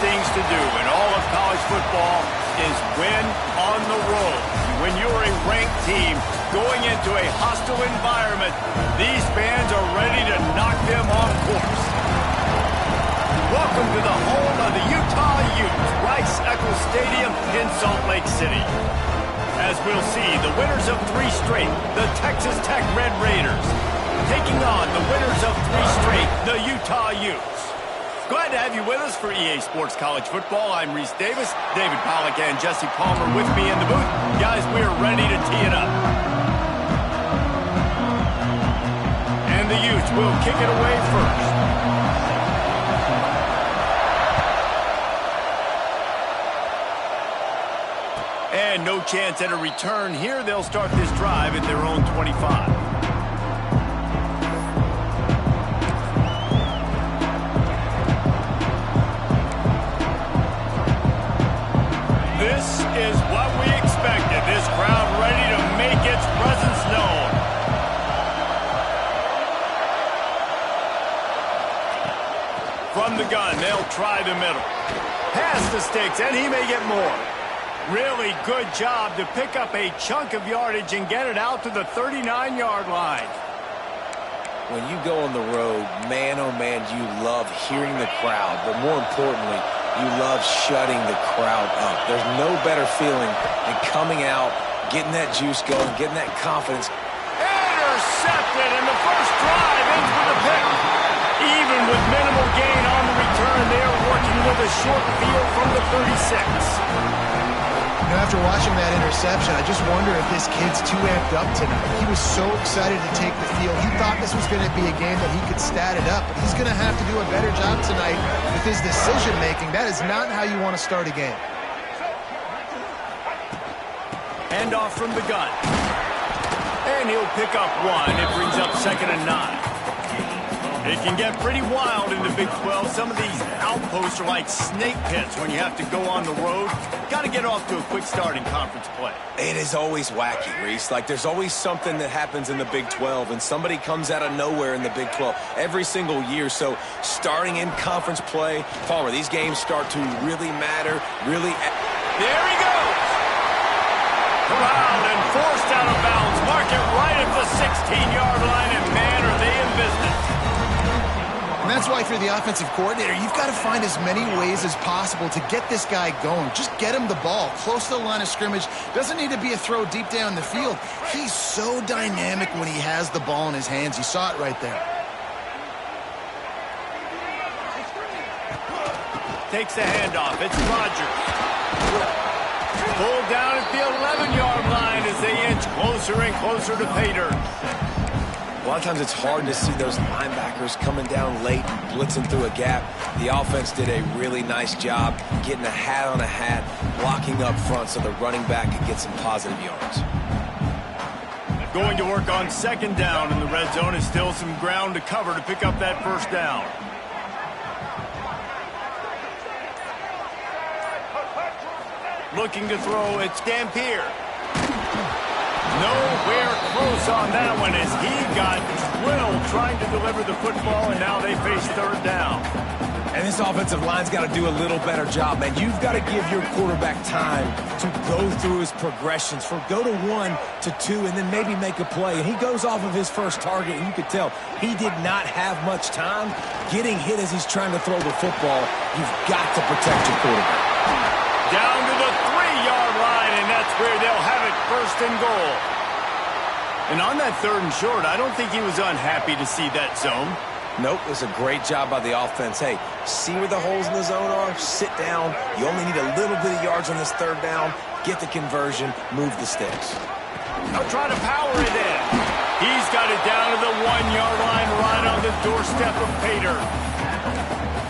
things to do in all of college football is win on the road. When you're a ranked team going into a hostile environment, these fans are ready to knock them off course. Welcome to the home of the Utah Utes, Rice-Eccles Stadium in Salt Lake City. As we'll see, the winners of 3 straight, the Texas Tech Red Raiders, taking on the winners of 3 straight, the Utah Utes. Glad to have you with us for EA Sports College Football. I'm Reese Davis, David Pollack and Jesse Palmer with me in the booth. Guys, we're ready to tee it up. And the Utes will kick it away first. And no chance at a return here. They'll start this drive at their own 25. This is what we expected. This crowd ready to make its presence known. From the gun, they'll try the middle. Pass the sticks, and he may get more. Really good job to pick up a chunk of yardage and get it out to the 39-yard line. When you go on the road, man, oh man, you love hearing the crowd. But more importantly, you love shutting the crowd up. There's no better feeling than coming out, getting that juice going, getting that confidence. Intercepted, and the first drive ends with a pick. Even with minimal gain on the return, they are working with a short field from the 36. After watching that interception, I just wonder if this kid's too amped up tonight. He was so excited to take the field. He thought this was going to be a game that he could stat it up, but he's going to have to do a better job tonight with his decision-making. That is not how you want to start a game. Hand off from the gun. And he'll pick up 1. It brings up 2nd and 9. It can get pretty wild in the Big 12. Some of these outposts are like snake pits when you have to go on the road. Got to get off to a quick start in conference play. It is always wacky, Reese. Like, there's always something that happens in the Big 12, and somebody comes out of nowhere in the Big 12 every single year. So, starting in conference play, Palmer, these games start to really matter, really... There he goes! Corralled and forced out of bounds. Mark it right at the 16-yard line, and man, are they in business. And that's why, if you're the offensive coordinator, you've got to find as many ways as possible to get this guy going. Just get him the ball close to the line of scrimmage. Doesn't need to be a throw deep down the field. He's so dynamic when he has the ball in his hands. You saw it right there. Takes the handoff. It's Rodgers. Pulled down at the 11-yard line as they inch closer and closer to pay dirt. A lot of times it's hard to see those linebackers coming down late and blitzing through a gap. The offense did a really nice job getting a hat on a hat, blocking up front so the running back could get some positive yards. Going to work on 2nd down in the red zone. Is still some ground to cover to pick up that 1st down. Looking to throw, it's Dampier. Nowhere close on that one as he got drilled trying to deliver the football, and now they face 3rd down. And this offensive line's got to do a little better job, man. You've got to give your quarterback time to go through his progressions, from go to 1 to 2, and then maybe make a play. And he goes off of his first target, and you could tell he did not have much time getting hit as he's trying to throw the football. You've got to protect your quarterback. Down to the 3-yard line, and that's where they'll have it, 1st and goal. And on that 3rd and short, I don't think he was unhappy to see that zone. Nope, it was a great job by the offense. Hey, see where the holes in the zone are? Sit down. You only need a little bit of yards on this 3rd down. Get the conversion. Move the sticks. They'll try to power it in. He's got it down to the 1-yard line right on the doorstep of pay dirt.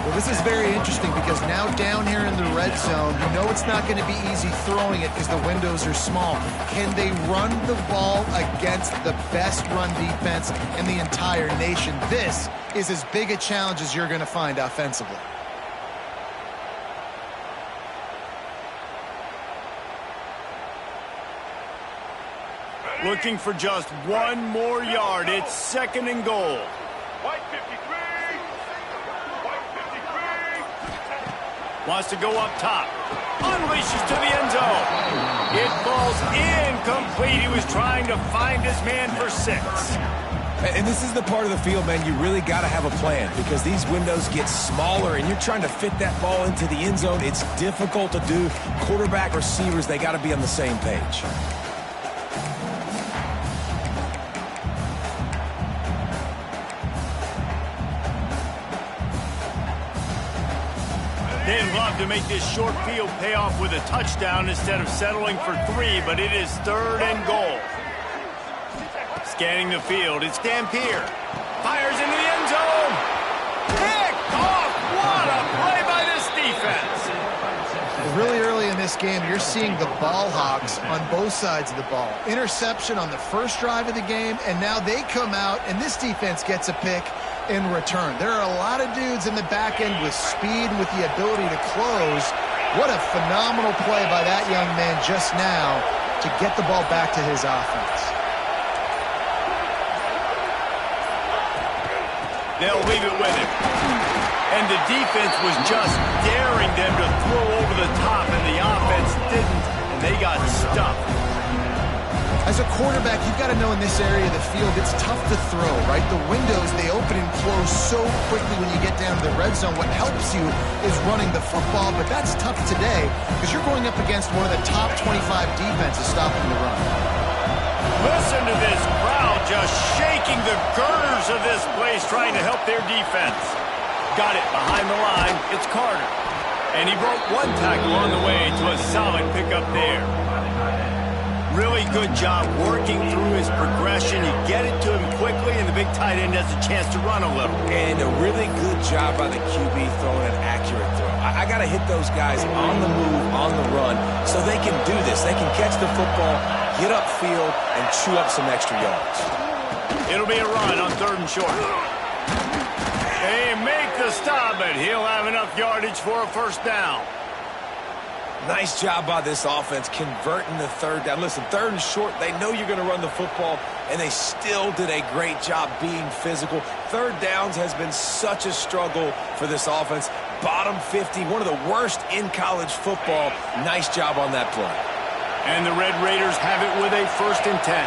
Well, this is very interesting because now down here in the red zone, you know it's not going to be easy throwing it because the windows are small. Can they run the ball against the best run defense in the entire nation? This is as big a challenge as you're going to find offensively. Looking for just 1 more yard. It's 2nd and goal. Wants to go up top. Unleashes to the end zone. It falls incomplete. He was trying to find his man for 6. And this is the part of the field, man, you really got to have a plan because these windows get smaller and you're trying to fit that ball into the end zone. It's difficult to do. Quarterback, receivers, they got to be on the same page. They'd love to make this short field pay off with a touchdown instead of settling for 3, but it is 3rd and goal. Scanning the field, it's Dampier. Fires into the end zone. Picked off. What a play by this defense. Really early in this game, you're seeing the ball hawks on both sides of the ball. Interception on the first drive of the game, and now they come out, and this defense gets a pick in return. There are a lot of dudes in the back end with speed and with the ability to close. What a phenomenal play by that young man just now to get the ball back to his offense. They'll leave it with him. And the defense was just daring them to throw over the top, and the offense didn't, and they got stuffed. As a quarterback, you've got to know in this area of the field, it's tough to throw, right? The windows, they open and close so quickly when you get down to the red zone. What helps you is running the football, but that's tough today because you're going up against one of the top 25 defenses stopping the run. Listen to this crowd just shaking the girders of this place trying to help their defense. Got it behind the line. It's Carter. And he broke one tackle on the way to a solid pickup there. Really good job working through his progression. You get it to him quickly, and the big tight end has a chance to run a little. And a really good job by the QB throwing an accurate throw. I got to hit those guys on the move, on the run, so they can do this. They can catch the football, get upfield, and chew up some extra yards. It'll be a run on 3rd and short. They make the stop, but he'll have enough yardage for a first down. Nice job by this offense converting the 3rd down. Listen, 3rd and short, they know you're going to run the football, and they still did a great job being physical. 3rd downs has been such a struggle for this offense. Bottom 50, one of the worst in college football. Nice job on that play. And the Red Raiders have it with a 1st and 10.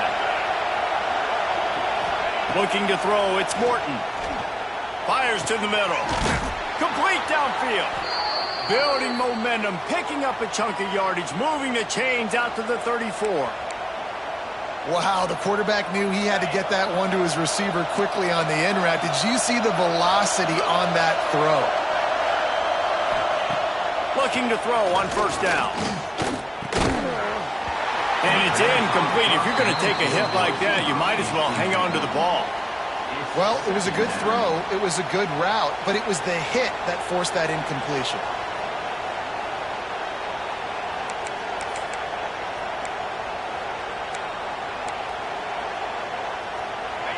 Looking to throw, it's Morton. Fires to the middle. Complete downfield. Building momentum, picking up a chunk of yardage, moving the chains out to the 34. Wow, the quarterback knew he had to get that one to his receiver quickly on the in route. Did you see the velocity on that throw? Looking to throw on 1st down. And it's incomplete. If you're going to take a hit like that, you might as well hang on to the ball. Well, it was a good throw. It was a good route, but it was the hit that forced that incompletion.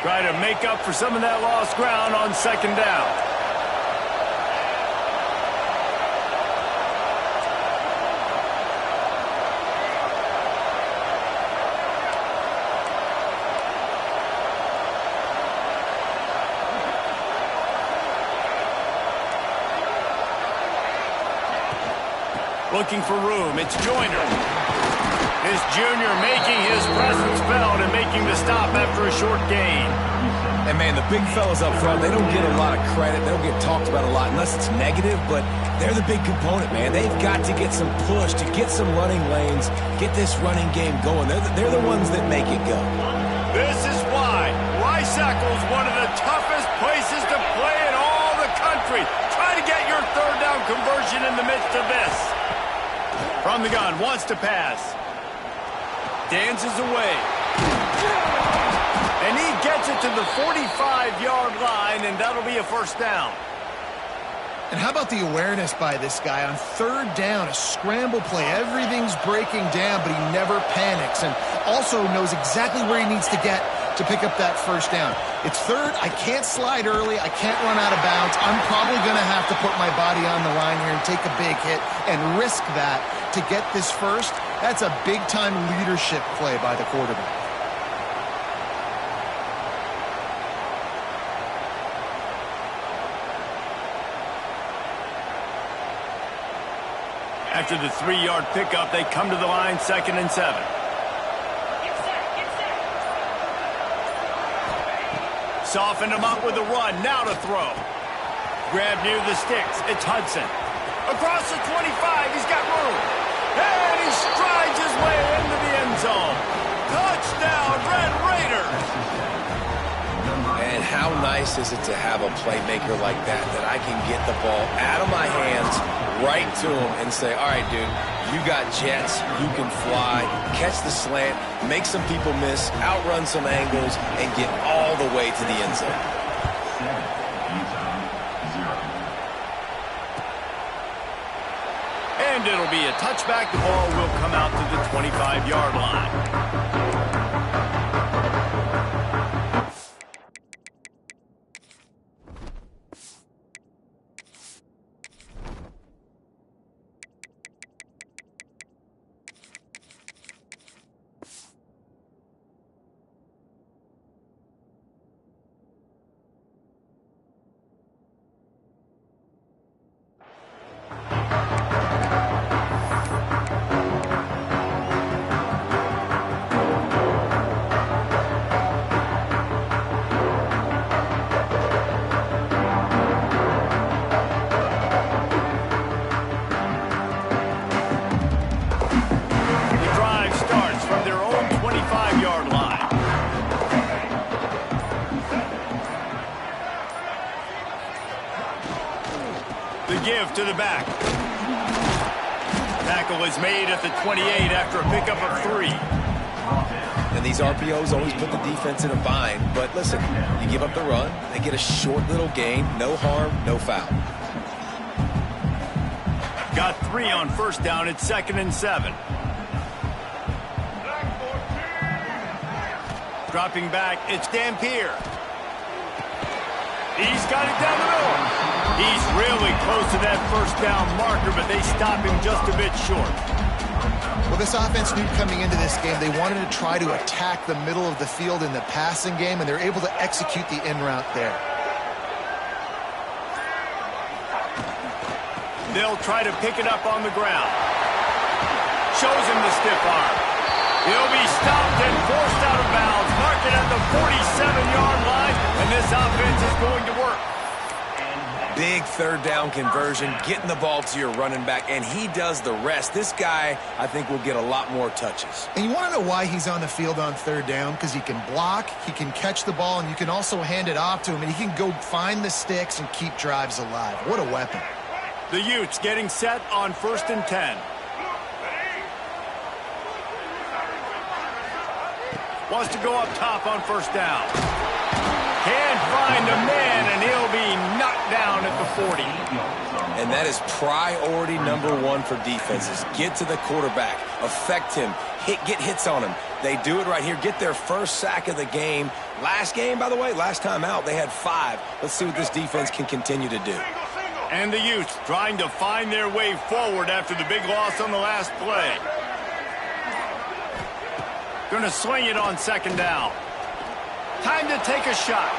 Try to make up for some of that lost ground on 2nd down. Looking for room, it's Joyner. This junior making his presence felt and making the stop after a short gain. And, man, the big fellas up front, they don't get a lot of credit. They don't get talked about a lot unless it's negative, but they're the big component, man. They've got to get some push, to get some running lanes, get this running game going. They're the ones that make it go. This is why Rice-Eccles is one of the toughest places to play in all the country. Try to get your 3rd down conversion in the midst of this. From the gun, wants to pass. Dances away. And he gets it to the 45-yard line, and that'll be a 1st down. And how about the awareness by this guy on 3rd down, a scramble play. Everything's breaking down, but he never panics and also knows exactly where he needs to get to pick up that 1st down. It's 3rd. I can't slide early. I can't run out of bounds. I'm probably going to have to put my body on the line here and take a big hit and risk that to get this 1st. That's a big-time leadership play by the quarterback. After the 3-yard pickup, they come to the line, 2nd and 7. Soften him up with a run. Now to throw. Grab near the sticks. It's Hudson. Across the 25. He's got room. And he strides his way into the end zone. Touchdown, Red Raiders. And how nice is it to have a playmaker like that I can get the ball out of my hands, right to him, and say, all right, dude, you got jets, you can fly, catch the slant, make some people miss, outrun some angles, and get all the way to the end zone. And it'll be a touchback. The ball will come out to the 25-yard line. Give to the back. Tackle is made at the 28 after a pickup of 3. And these RPOs always put the defense in a bind. But listen, you give up the run, they get a short little gain, no harm, no foul. Got 3 on 1st down. It's 2nd and 7. Dropping back, it's Dampier. He's got it down the middle. He's really close to that 1st down marker, but they stop him just a bit short. Well, this offense knew coming into this game they wanted to try to attack the middle of the field in the passing game, and they're able to execute the in route there. They'll try to pick it up on the ground. Shows him the stiff arm. He'll be stopped and forced out of bounds. Mark it at the 47-yard line, and this offense is going to work. Big 3rd down conversion, getting the ball to your running back, and he does the rest. This guy, I think, will get a lot more touches. And you want to know why he's on the field on 3rd down? Because he can block, he can catch the ball, and you can also hand it off to him, and he can go find the sticks and keep drives alive. What a weapon. The Utes getting set on 1st and 10. Wants to go up top on 1st down. Can't find a man, and he'll be knocked down at the 40. And that is priority number 1 for defenses. Get to the quarterback, affect him, get hits on him. They do it right here, get their 1st sack of the game. Last game, by the way, last time out, they had 5. Let's see what this defense can continue to do. And the Utes trying to find their way forward after the big loss on the last play. Going to swing it on 2nd down. Time to take a shot.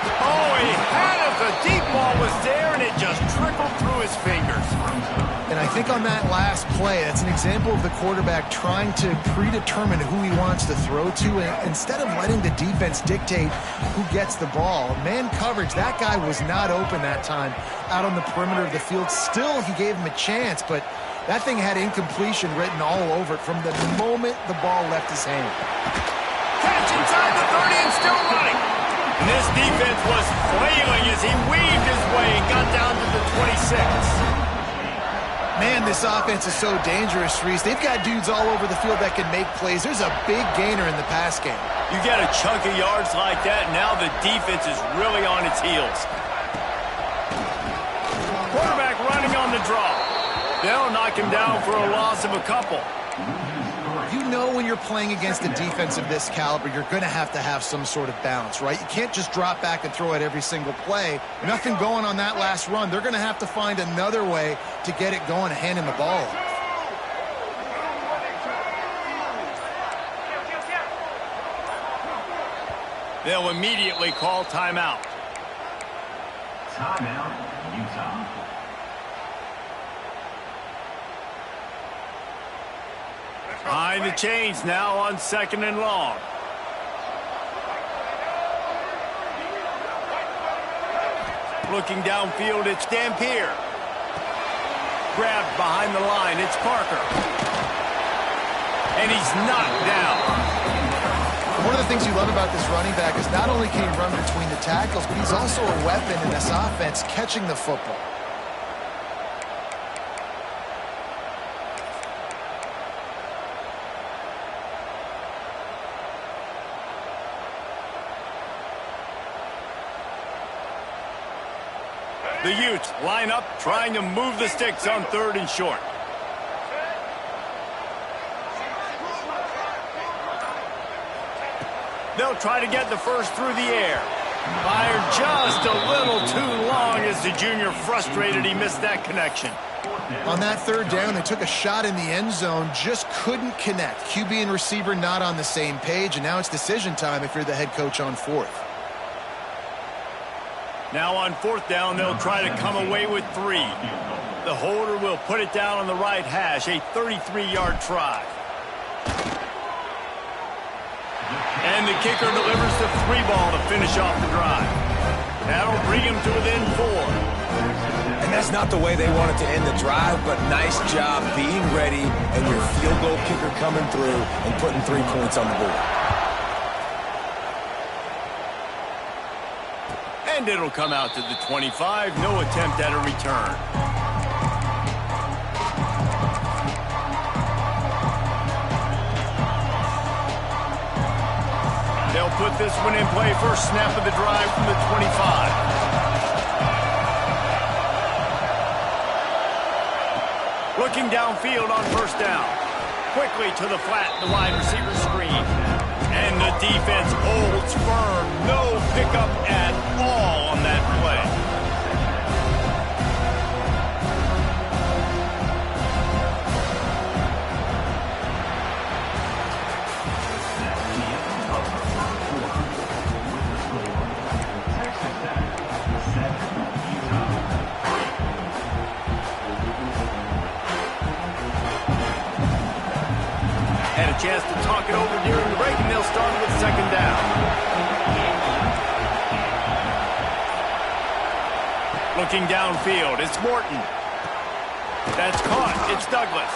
Oh, he had it. The deep ball was there, and it just trickled through his fingers. And I think on that last play, that's an example of the quarterback trying to predetermine who he wants to throw to, and instead of letting the defense dictate who gets the ball. Man coverage, that guy was not open that time out on the perimeter of the field. Still, he gave him a chance, but that thing had incompletion written all over it from the moment the ball left his hand. Catch inside the 30 and still running. And this defense was flailing as he weaved his way and got down to the 26. Man, this offense is so dangerous, Reese. They've got dudes all over the field that can make plays. There's a big gainer in the pass game. You get a chunk of yards like that, now the defense is really on its heels. Quarterback running on the draw. They'll knock him down for a loss of a couple. You know when you're playing against a defense of this caliber, you're going to have some sort of balance, right? You can't just drop back and throw it every single play. Nothing going on that last run. They're going to have to find another way to get it going and hand him the ball. They'll immediately call timeout. Timeout, Utah. Behind the chains now on 2nd and long. Looking downfield, it's Dampier. Grabbed behind the line, it's Parker. And he's knocked down. One of the things you love about this running back is not only can he run between the tackles, but he's also a weapon in this offense catching the football. The Utes line up, trying to move the sticks on 3rd and short. They'll try to get the first through the air. Fired just a little too long as the junior frustrated he missed that connection. On that 3rd down, they took a shot in the end zone, just couldn't connect. QB and receiver not on the same page, and now it's decision time if you're the head coach on 4th. Now on 4th down, they'll try to come away with 3. The holder will put it down on the right hash, a 33-yard try. And the kicker delivers the 3 ball to finish off the drive. That'll bring him to within 4. And that's not the way they wanted to end the drive, but nice job being ready and your field goal kicker coming through and putting 3 points on the board. And it'll come out to the 25. No attempt at a return. They'll put this one in play. First snap of the drive from the 25. Looking downfield on 1st down. Quickly to the flat, the wide receiver screen. And the defense holds firm. No pickup at all on that play. Had a chance to talk it over during the break, and they'll start with 2nd down. Looking downfield, it's Morton. That's caught. It's Douglas.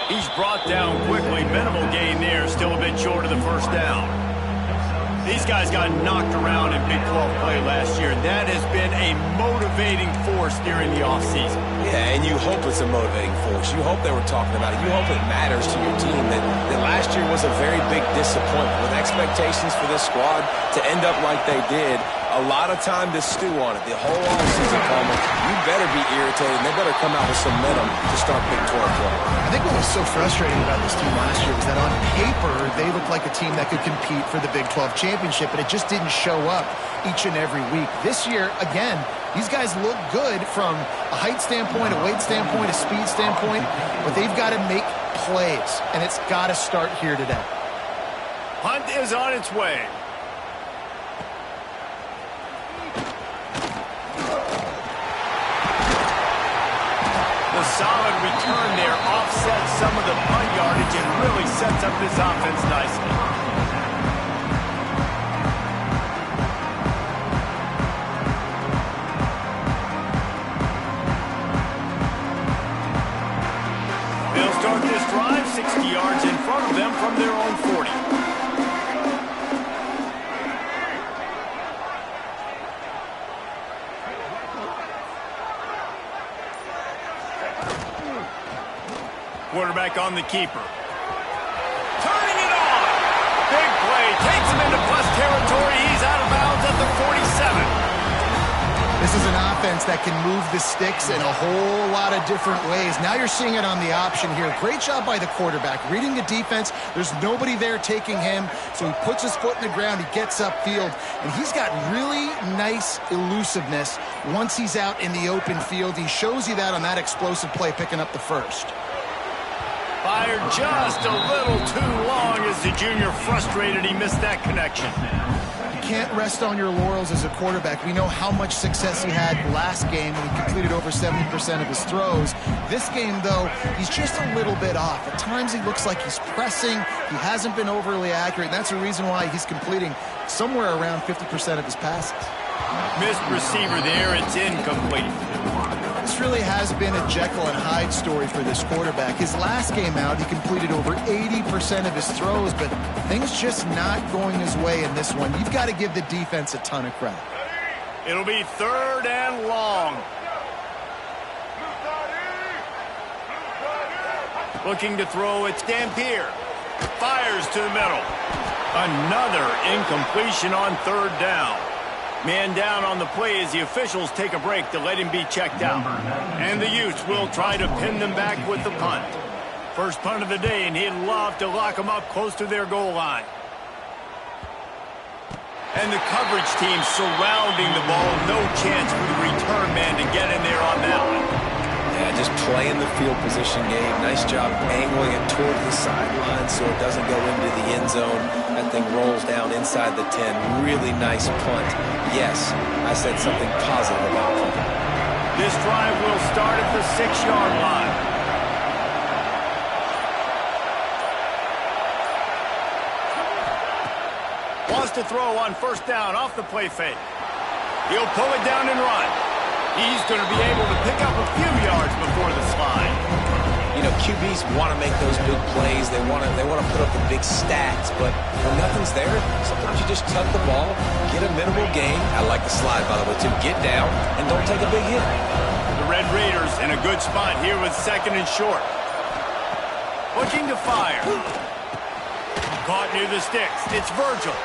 He's brought down quickly. Minimal gain there, still a bit short of the 1st down. These guys got knocked around in Big 12 play last year. That has been a motivating force during the offseason. Yeah, and you hope it's a motivating force. You hope they were talking about it. You hope it matters to your team that last year was a very big disappointment. With expectations for this squad to end up like they did, a lot of time to stew on it. The whole offseason, Palmer, you better be irritated. They better come out with some momentum to start Big 12 play. I think what was so frustrating about this team last year was that on paper, they looked like a team that could compete for the Big 12 championship, but it just didn't show up each and every week. This year, again, these guys look good from a height standpoint, a weight standpoint, a speed standpoint, but they've got to make plays, and it's got to start here today. Hunt is on its way. The solid return there offsets some of the punt yardage and really sets up this offense nicely. They'll start this drive 60 yards in front of them from their own 40. Quarterback on the keeper. Turning it on. Big play. Takes him into plus territory. He's out of bounds at the 47. This is an offense that can move the sticks in a whole lot of different ways. Now you're seeing it on the option here. Great job by the quarterback. Reading the defense. There's nobody there taking him. So he puts his foot in the ground. He gets upfield. And he's got really nice elusiveness once he's out in the open field. He shows you that on that explosive play picking up the first. Fired just a little too long as Is the junior frustrated he missed that connection? You can't rest on your laurels as a quarterback. We know how much success he had last game when he completed over 70% of his throws. This game, though, he's just a little bit off. At times he looks like he's pressing. He hasn't been overly accurate, and that's the reason why he's completing somewhere around 50% of his passes. Missed receiver there. It's incomplete. This really has been a Jekyll and Hyde story for this quarterback. His last game out, he completed over 80% of his throws, but things just not going his way in this one. You've got to give the defense a ton of credit. It'll be 3rd and long. Looking to throw, it's Dampier. Fires to the middle. Another incompletion on 3rd down. Man down on the play as the officials take a break to let him be checked out. And the Utes will try to pin them back with the punt. First punt of the day, and he'd love to lock them up close to their goal line. And the coverage team surrounding the ball. No chance for the return man to get in there on that one. Yeah, just playing the field position game. Nice job angling it toward the sideline so it doesn't go into the end zone. That thing rolls down inside the 10. Really nice punt. Yes, I said something positive about punting. This drive will start at the 6-yard line. Wants to throw on 1st down off the play fake. He'll pull it down and run. He's going to be able to pick up a few yards before the slide. You know, QBs want to make those big plays. They want to put up the big stats, but when nothing's there, sometimes you just tuck the ball, get a minimal gain. I like the slide, by the way, too. Get down and don't take a big hit. The Red Raiders in a good spot here with 2nd and short. Looking to fire. Caught near the sticks. It's Virgil.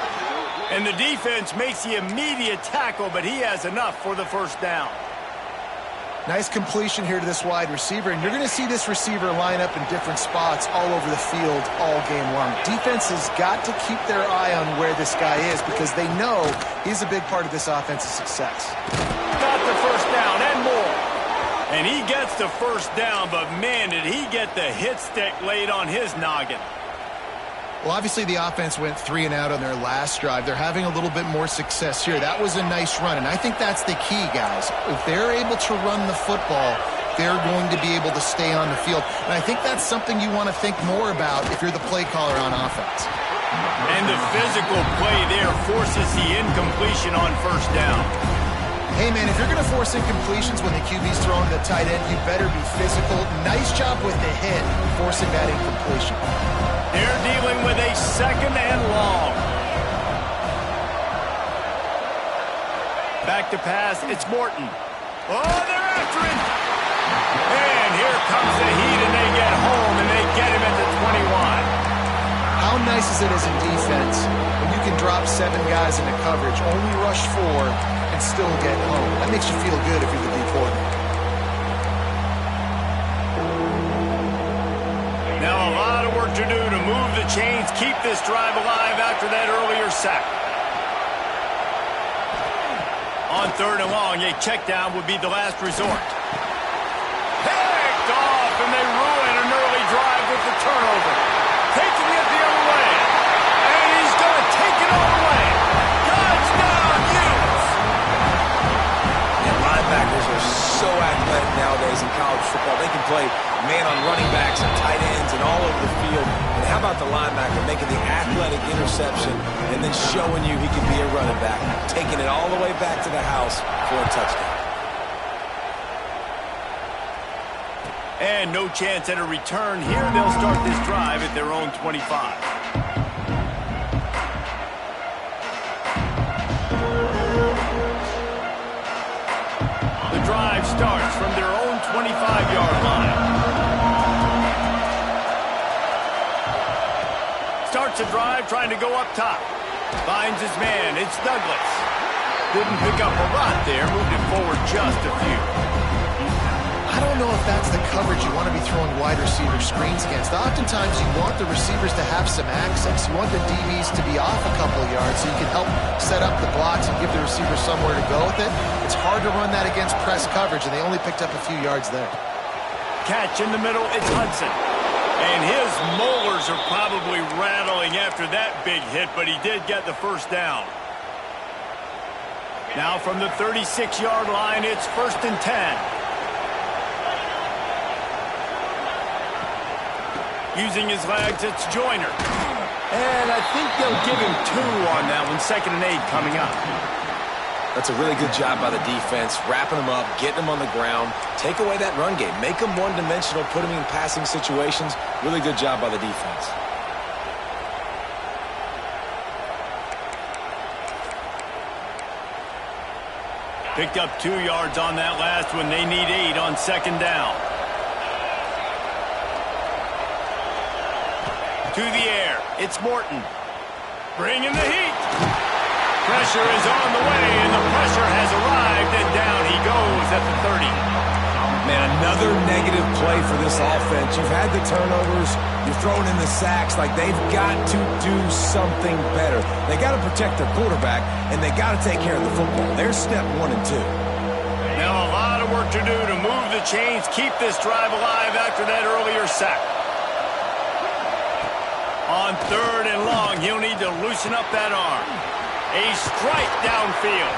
And the defense makes the immediate tackle, but he has enough for the 1st down. Nice completion here to this wide receiver, and you're going to see this receiver line up in different spots all over the field all game long. Defense has got to keep their eye on where this guy is because they know he's a big part of this offense's success. Got the 1st down and more. And he gets the 1st down, but man, did he get the hit stick laid on his noggin. Well, obviously the offense went 3 and out on their last drive. They're having a little bit more success here. That was a nice run, and I think that's the key, guys. If they're able to run the football, they're going to be able to stay on the field. And I think that's something you want to think more about if you're the play caller on offense. And the physical play there forces the incompletion on 1st down. Hey, man, if you're going to force incompletions when the QB's throwing the tight end, you better be physical. Nice job with the hit, forcing that incompletion. They're dealing with a 2nd and long. Back to pass, it's Morton. Oh, they're after him. And here comes the heat, and they get home, and they get him at the 21. How nice is it as a defense when you can drop 7 guys into coverage, only rush 4, and still get home? That makes you feel good if you're the D coordinator. Now a lot of work to do to move the chains, keep this drive alive after that earlier sack. On 3rd and long, a check down would be the last resort. Picked off, and they ruin an early drive with the turnover. Taking it the other way. And he's going to take it all the way. Touchdown, Utes! And linebackers are so athletic nowadays in college football. They can play man on running backs and tight ends and all over the field. And how about the linebacker making the athletic interception and then showing you he can be a running back, taking it all the way back to the house for a touchdown. And no chance at a return here. They'll start this drive at their own 25. The drive starts from their own 25-yard line. Starts a drive trying to go up top. Finds his man. It's Douglas. Didn't pick up a lot there. Moved it forward just a few. I don't know if that's the coverage you want to be throwing wide receiver screens against. Oftentimes you want the receivers to have some access. You want the DBs to be off a couple of yards so you can help set up the blocks and give the receiver somewhere to go with it. It's hard to run that against press coverage, and they only picked up a few yards there. Catch in the middle, it's Hudson. And his molars are probably rattling going after that big hit, but he did get the first down. Now from the 36-yard line, it's 1st and 10. Using his legs, it's Joyner. And I think they'll give him 2 on that one. 2nd and 8 coming up. That's a really good job by the defense, wrapping them up, getting them on the ground, take away that run game, make them one-dimensional, put them in passing situations. Really good job by the defense. Picked up 2 yards on that last one. They need 8 on 2nd down. To the air. It's Morton. Bringing the heat. Pressure is on the way, and the pressure has arrived, and down he goes at the 30. Man, another negative play for this offense. You've had the turnovers. You're throwing in the sacks. Like, they've got to do something better. They got to protect their quarterback, and they got to take care of the football. There's step 1 and 2. Now a lot of work to do to move the chains, keep this drive alive after that earlier sack. On 3rd and long, he'll need to loosen up that arm. A strike downfield.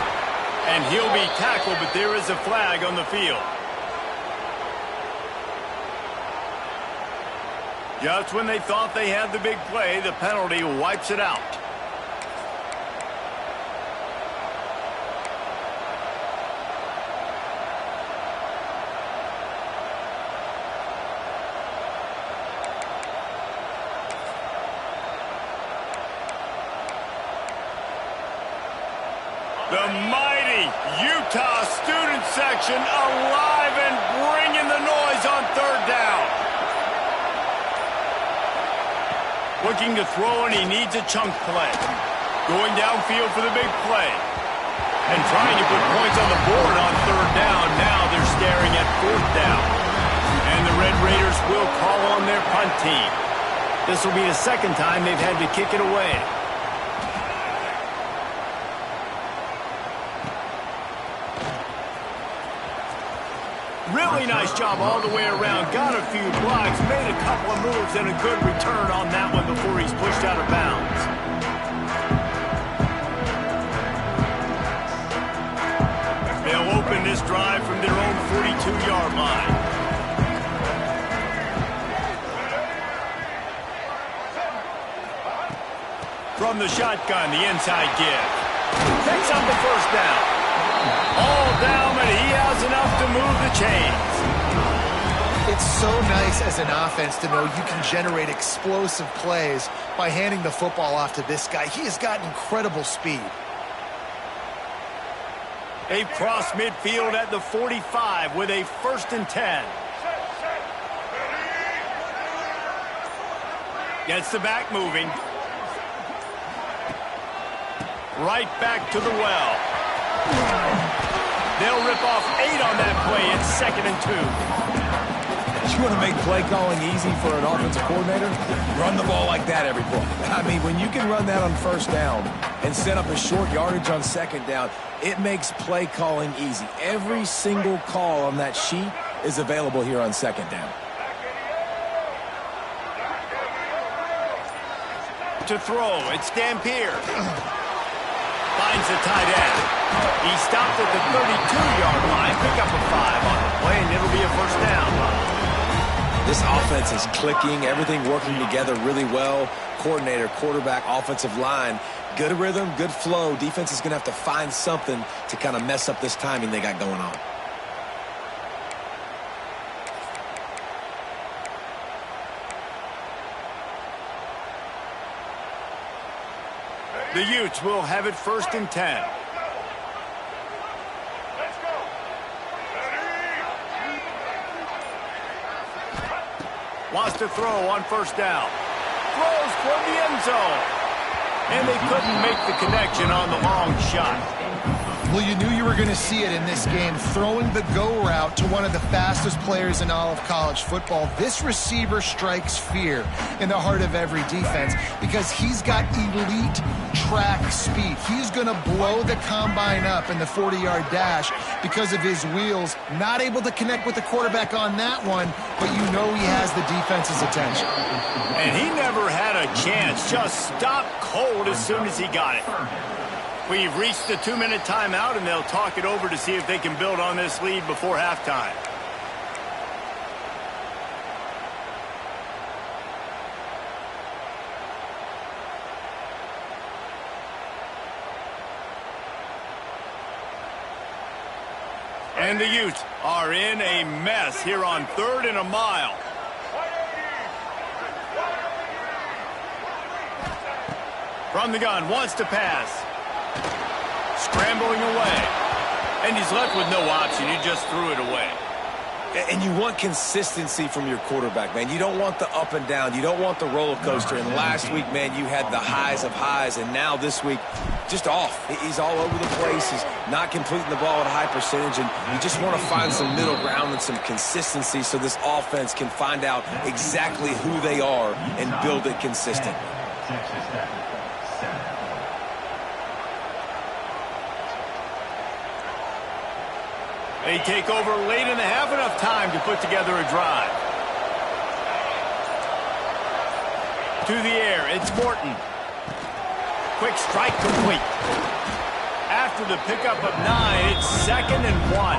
And he'll be tackled, but there is a flag on the field. Just when they thought they had the big play, the penalty wipes it out. The mighty Utah student section alive and bringing the noise on 3rd down. Looking to throw, and he needs a chunk play. Going downfield for the big play. And trying to put points on the board on 3rd down. Now they're staring at 4th down. And the Red Raiders will call on their punt team. This will be the 2nd time they've had to kick it away. Really nice job all the way around. Got a few blocks, made a couple of moves, and a good return on that one before he's pushed out of bounds. They'll open this drive from their own 42-yard line. From the shotgun, the inside give. Picks up the 1st down. All down, and he has enough to move the chains. It's so nice as an offense to know you can generate explosive plays by handing the football off to this guy. He has got incredible speed. They've crossed midfield at the 45 with a 1st and 10. Gets the back moving. Right back to the well. They'll rip off 8 on that play. It's 2nd and 2. You want to make play calling easy for an offensive coordinator? Run the ball like that every play. I mean, when you can run that on 1st down and set up a short yardage on 2nd down, it makes play calling easy. Every single call on that sheet is available here on 2nd down. To throw, it's Dampier. Finds the tight end. He stopped at the 32-yard line. Pick up a 5 on the play, and it'll be a 1st down. This offense is clicking, everything working together really well. Coordinator, quarterback, offensive line, good rhythm, good flow. Defense is going to have to find something to kind of mess up this timing they got going on. The Utes will have it 1st and 10. Wants to throw on 1st down. Throws toward the end zone. And they couldn't make the connection on the long shot. Well, you knew you were going to see it in this game, throwing the go route to one of the fastest players in all of college football. This receiver strikes fear in the heart of every defense because he's got elite track speed. He's going to blow the combine up in the 40-yard dash because of his wheels. Not able to connect with the quarterback on that one, but you know he has the defense's attention. And he never had a chance. Just stopped cold as soon as he got it. We've reached the 2-minute timeout, and they'll talk it over to see if they can build on this lead before halftime. And the Utes are in a mess here on 3rd and a mile. From the gun, wants to pass. Scrambling away. And he's left with no option. He just threw it away. And you want consistency from your quarterback, man. You don't want the up and down. You don't want the roller coaster. And last week, man, you had the highs of highs. And now this week, just off. He's all over the place. He's not completing the ball at a high percentage. And you just want to find some middle ground and some consistency so this offense can find out exactly who they are and build it consistently. They take over late in the half, enough time to put together a drive. To the air, it's Morton. Quick strike complete. After the pickup of 9, it's 2nd and 1.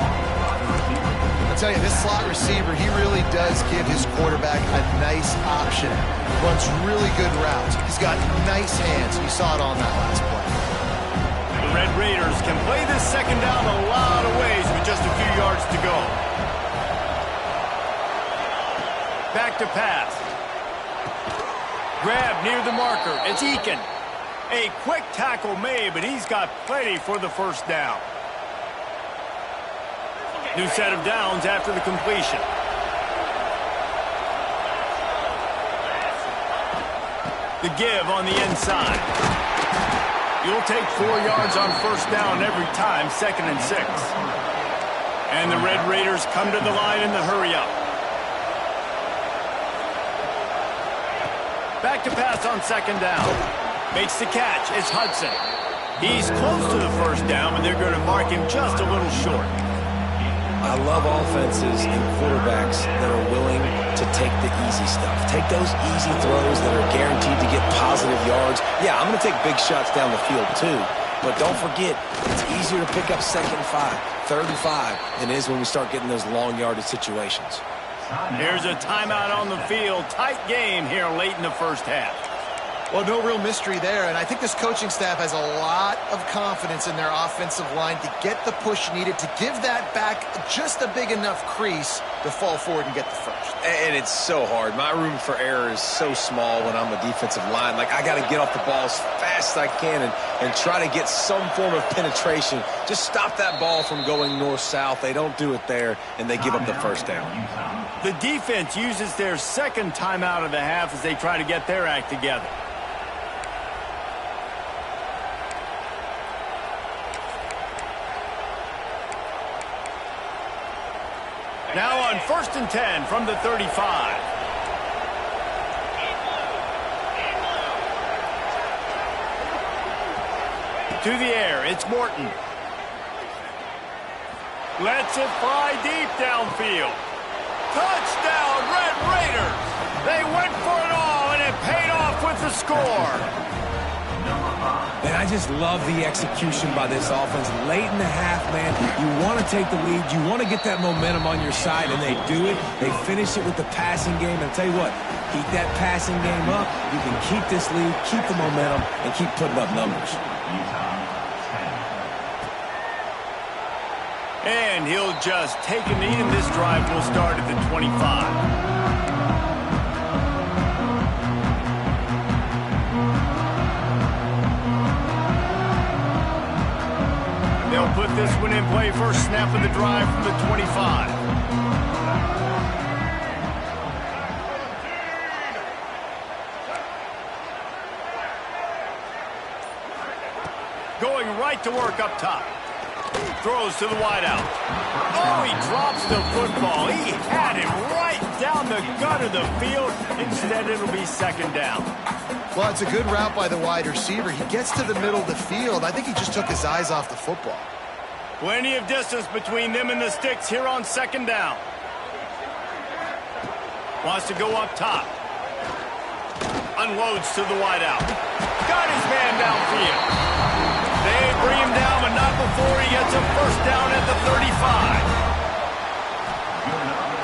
I'll tell you, this slot receiver, he really does give his quarterback a nice option. Runs really good routes. He's got nice hands. You saw it on that last play. The Red Raiders can play this second down a lot of ways with just a few yards to go. Back to pass. Grab near the marker. It's Eakin. A quick tackle made, but he's got plenty for the first down. New set of downs after the completion. The give on the inside. You'll take 4 yards on first down every time, 2nd and 6. And the Red Raiders come to the line in the hurry-up. Back to pass on 2nd down. Makes the catch. It's Hudson. He's close to the first down, but they're going to mark him just a little short. I love offenses and quarterbacks that are willing to take the easy stuff. Take those easy throws that are guaranteed to get positive yards. Yeah, I'm going to take big shots down the field too. But don't forget, it's easier to pick up 2nd and 5, 3rd and 5 than it is when we start getting those long yardage situations. Here's a timeout on the field. Tight game here late in the first half. Well, no real mystery there, and I think this coaching staff has a lot of confidence in their offensive line to get the push needed to give that back just a big enough crease to fall forward and get the first. And it's so hard. My room for error is so small when I'm a defensive line. Like, I got to get off the ball as fast as I can and try to get some form of penetration. Just stop that ball from going north-south. They don't do it there, and they give up the first down. The defense uses their 2nd timeout of the half as they try to get their act together. Now on 1st and 10 from the 35. To the air, it's Morton. Lets it fly deep downfield. Touchdown, Red Raiders! They went for it all, and it paid off with the score. And I just love the execution by this offense. Late in the half, man, you want to take the lead. You want to get that momentum on your side, and they do it. They finish it with the passing game. And I'll tell you what, keep that passing game up. You can keep this lead, keep the momentum, and keep putting up numbers. And he'll just take a knee, and this drive will start at the 25. They'll put this one in play. First snap of the drive from the 25. Going right to work up top. Throws to the wideout. Oh, he drops the football. He had him right down the gut of the field. Instead, it'll be second down. Well, it's a good route by the wide receiver. He gets to the middle of the field. I think he just took his eyes off the football. Plenty of distance between them and the sticks here on second down. Wants to go up top. Unloads to the wideout. Got his man downfield. They bring him down, but not before he gets a first down at the 35.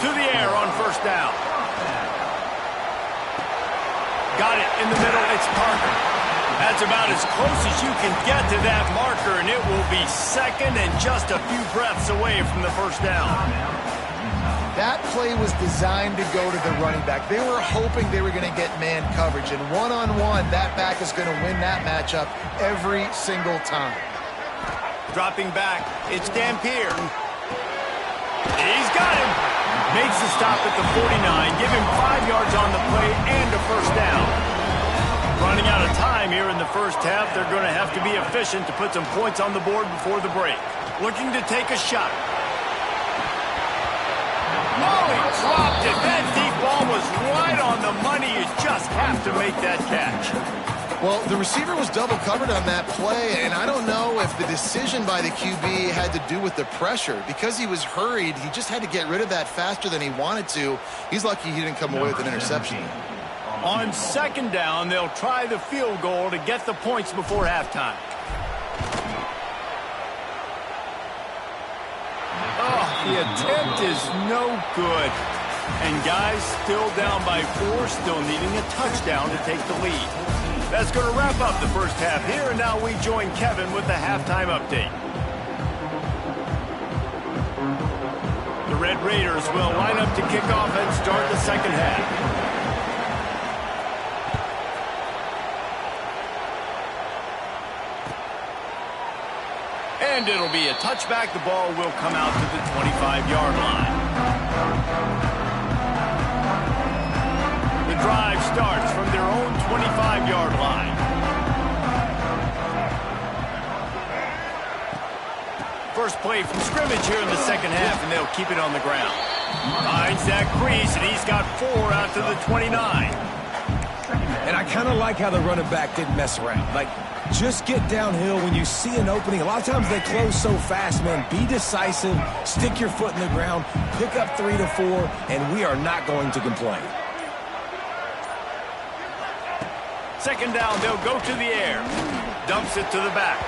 To the air on first down. Got it in the middle. It's Parker. That's about as close as you can get to that marker, and it will be second and just a few breaths away from the first down. That play was designed to go to the running back. They were hoping they were going to get man coverage, and one-on-one, that back is going to win that matchup every single time. Dropping back, it's Dampier. He's got him. Makes the stop at the 49. Give him 5 yards on the play and a first down. Running out of time here in the first half. They're going to have to be efficient to put some points on the board before the break. Looking to take a shot. Oh, he dropped it. That deep ball was right on the money. You just have to make that catch. Well, the receiver was double covered on that play, and I don't know if the decision by the QB had to do with the pressure. Because he was hurried, he just had to get rid of that faster than he wanted to. He's lucky he didn't come away with an interception. On second down, they'll try the field goal to get the points before halftime. Oh, the attempt is no good. And guys, still down by 4, still needing a touchdown to take the lead. That's going to wrap up the first half here, and now we join Kevin with the halftime update. The Red Raiders will line up to kick off and start the second half. And it'll be a touchback. The ball will come out to the 25-yard line. The drive starts from their own 25-yard line. First play from scrimmage here in the second half, and they'll keep it on the ground. Finds that crease, and he's got 4 out to the 29. And I kind of like how the running back didn't mess around. Like, just get downhill when you see an opening. A lot of times they close so fast, man. Be decisive, stick your foot in the ground, pick up 3 to 4, and we are not going to complain. Second down, they'll go to the air. Dumps it to the back.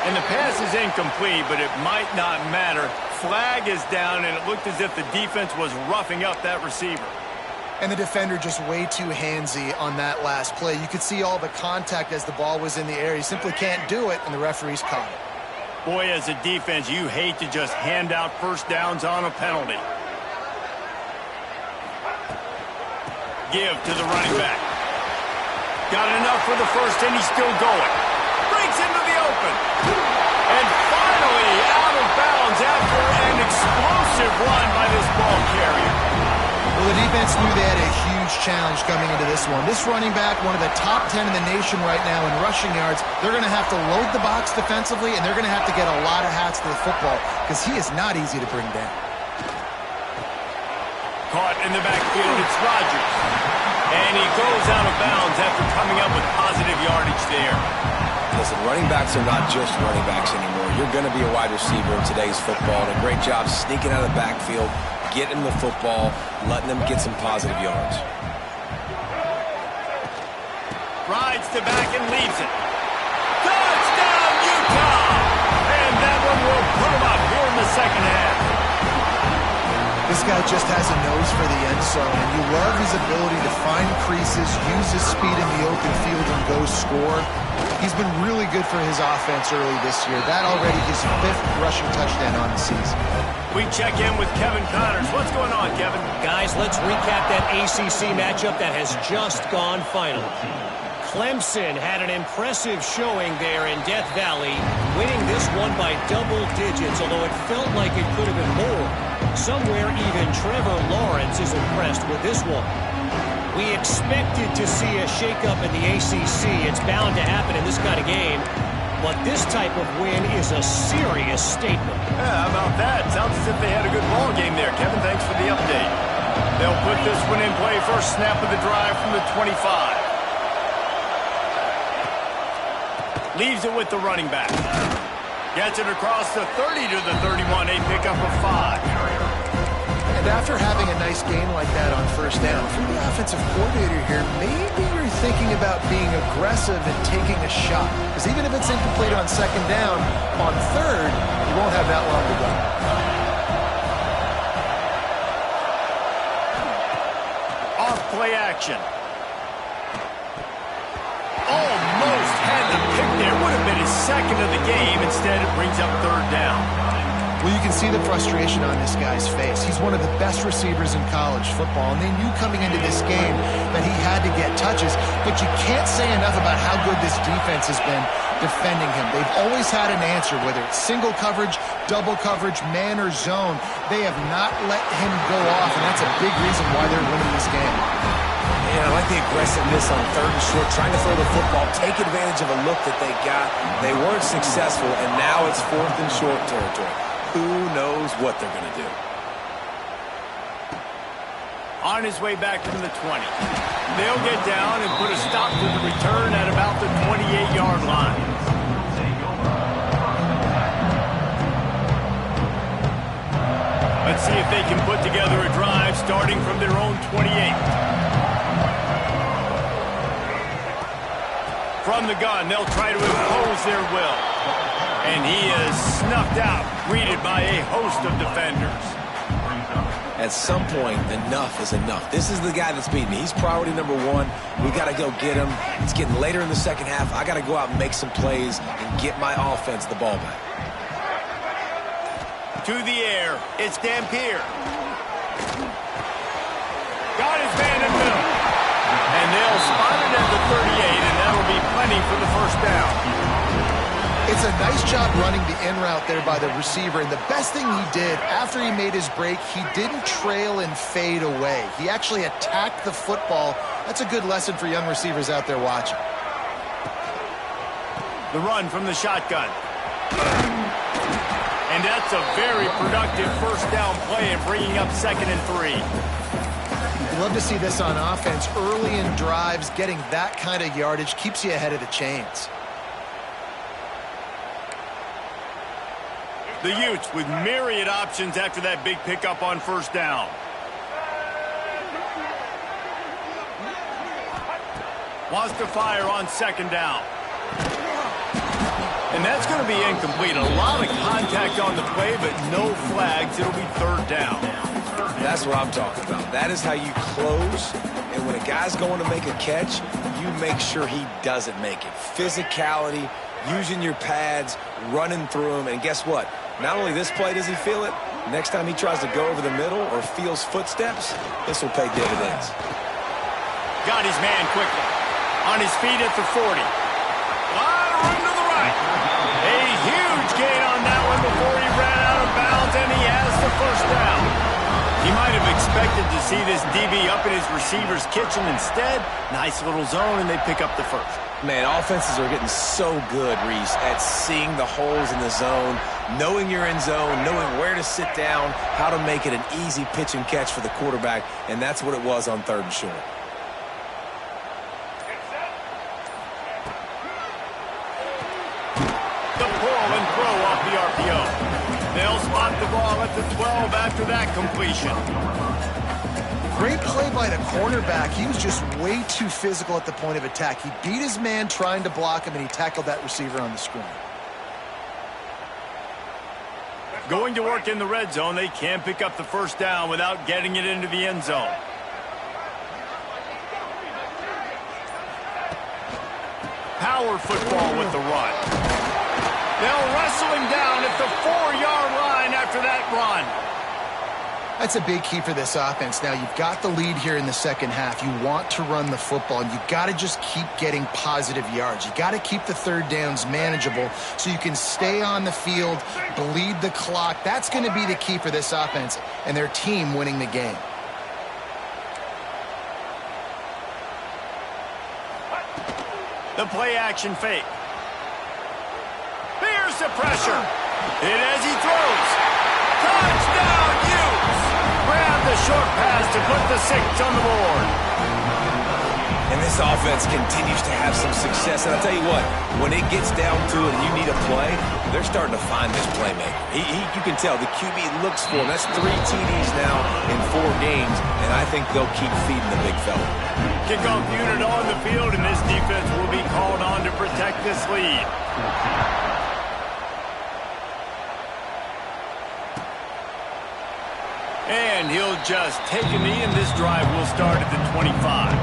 And the pass is incomplete, but it might not matter. Flag is down, and it looked as if the defense was roughing up that receiver. And the defender just way too handsy on that last play. You could see all the contact as the ball was in the air. He simply can't do it, and the referee's caught it. Boy, as a defense, you hate to just hand out first downs on a penalty. Give to the running back. Got enough for the first, and he's still going. Breaks into the open. And finally out of bounds after an explosive run by this ball carrier. Well, the defense knew they had a huge challenge coming into this one. This running back, one of the top 10 in the nation right now in rushing yards, they're going to have to load the box defensively, and they're going to have to get a lot of hats to the football because he is not easy to bring down. Caught in the backfield, it's Rodgers. And he goes out of bounds after coming up with positive yardage there. Listen, running backs are not just running backs anymore. You're going to be a wide receiver in today's football, and a great job sneaking out of the backfield, getting the football, letting them get some positive yards. Rides to back and leaves it. Touchdown, Utah! And that one will put him up here in the second half. This guy just has a nose for the end zone, and you love his ability to find creases, use his speed in the open field, and go score. He's been really good for his offense early this year. That already his 5th rushing touchdown on the season. We check in with Kevin Connors. What's going on, Kevin? Guys, let's recap that ACC matchup that has just gone final. Clemson had an impressive showing there in Death Valley, winning this one by double digits, although it felt like it could have been more. Somewhere even Trevor Lawrence is impressed with this one. We expected to see a shakeup in the ACC. It's bound to happen in this kind of game. But this type of win is a serious statement. Yeah, how about that? Sounds as if they had a good ball game there. Kevin, thanks for the update. They'll put this one in play. First snap of the drive from the 25. Leaves it with the running back. Gets it across the 30 to the 31. A pickup of 5. And after having a nice game like that on first down, for the offensive coordinator here, maybe you're thinking about being aggressive and taking a shot. Because even if it's incomplete on second down, on third, you won't have that long to go. Off play action. Almost had the pick there. Would have been his second of the game. Instead, it brings up third down. Well, you can see the frustration on this guy's face. He's one of the best receivers in college football, and they knew coming into this game that he had to get touches, but you can't say enough about how good this defense has been defending him. They've always had an answer, whether it's single coverage, double coverage, man or zone. They have not let him go off, and that's a big reason why they're winning this game. Yeah, I like the aggressiveness on third and short, trying to throw the football, take advantage of a look that they got. They weren't successful, and now it's fourth and short territory. Who knows what they're going to do? On his way back from the 20. They'll get down and put a stop to the return at about the 28-yard line. Let's see if they can put together a drive starting from their own 28. From the gun, they'll try to impose their will. And he is snuffed out, greeted by a host of defenders. At some point, enough is enough. This is the guy that's beating me. He's priority number one. We got to go get him. It's getting later in the second half. I got to go out and make some plays and get my offense the ball back. To the air, it's Dampier. Got his man in the middle. And they'll spot it at the 38, and that'll be plenty for the first down. It's a nice job running the in route there by the receiver, and the best thing he did after he made his break, he didn't trail and fade away. He actually attacked the football. That's a good lesson for young receivers out there watching. The run from the shotgun. And that's a very productive first down play and bringing up 2nd and 3. You'd love to see this on offense. Early in drives, getting that kind of yardage keeps you ahead of the chains. The Utes with myriad options after that big pickup on first down. Wants to fire on second down. And that's going to be incomplete. A lot of contact on the play, but no flags. It'll be third down. That's what I'm talking about. That is how you close. And when a guy's going to make a catch, you make sure he doesn't make it. Physicality, using your pads, running through them. And guess what? Not only this play does he feel it, next time he tries to go over the middle or feels footsteps, this will pay dividends. Got his man quickly. On his feet at the 40. Lot of room to the right. A huge gain on that one before he ran out of bounds, and he has the first down. He might have expected to see this DB up in his receiver's kitchen. Instead, nice little zone, and they pick up the first. Man, offenses are getting so good, Reese, at seeing the holes in the zone, knowing you're in zone, knowing where to sit down, how to make it an easy pitch and catch for the quarterback, and that's what it was on third and short. The pull and throw off the RPO. They'll spot the ball at the 12 after that completion. Great play by the cornerback. He was just way too physical at the point of attack. He beat his man trying to block him, and he tackled that receiver on the screen. Going to work in the red zone, they can pick up the first down without getting it into the end zone. Power football with the run. They'll wrestle him down at the 4-yard line after that run. That's a big key for this offense. Now, you've got the lead here in the second half. You want to run the football, and you've got to just keep getting positive yards. You've got to keep the third downs manageable so you can stay on the field, bleed the clock. That's going to be the key for this offense and their team winning the game. The play action fake. Here's the pressure. Hit as he throws. Touchdown, Utes! Grab the short pass to put the 6 on the board. And this offense continues to have some success. And I'll tell you what, when it gets down to it and you need a play, they're starting to find this playmaker. You can tell the QB looks for him. That's 3 TDs now in 4 games, and I think they'll keep feeding the big fella. Kickoff unit on the field, and this defense will be called on to protect this lead. And he'll just take a knee, and this drive will start at the 25.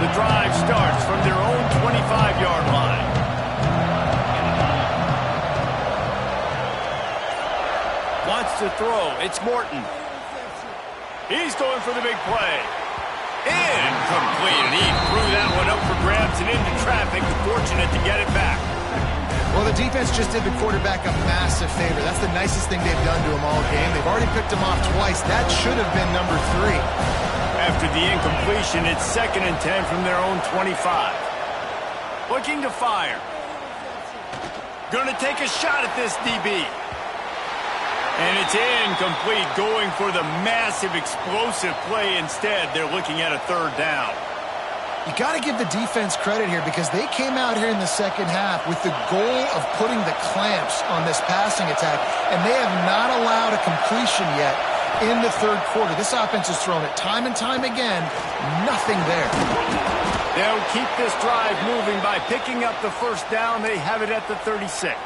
The drive starts from their own 25-yard line. Wants to throw. It's Morton. He's going for the big play. Incomplete, and he threw that one up for grabs and into traffic. Fortunate to get it back. Well, the defense just did the quarterback a massive favor. That's the nicest thing they've done to him all game. They've already picked him off twice. That should have been number 3. After the incompletion, it's 2nd and 10 from their own 25. Looking to fire. Going to take a shot at this DB. And it's incomplete, going for the massive explosive play instead. They're looking at a 3rd down. You got to give the defense credit here because they came out here in the second half with the goal of putting the clamps on this passing attack, and they have not allowed a completion yet in the 3rd quarter. This offense has thrown it time and time again. Nothing there. They'll keep this drive moving by picking up the 1st down. They have it at the 36.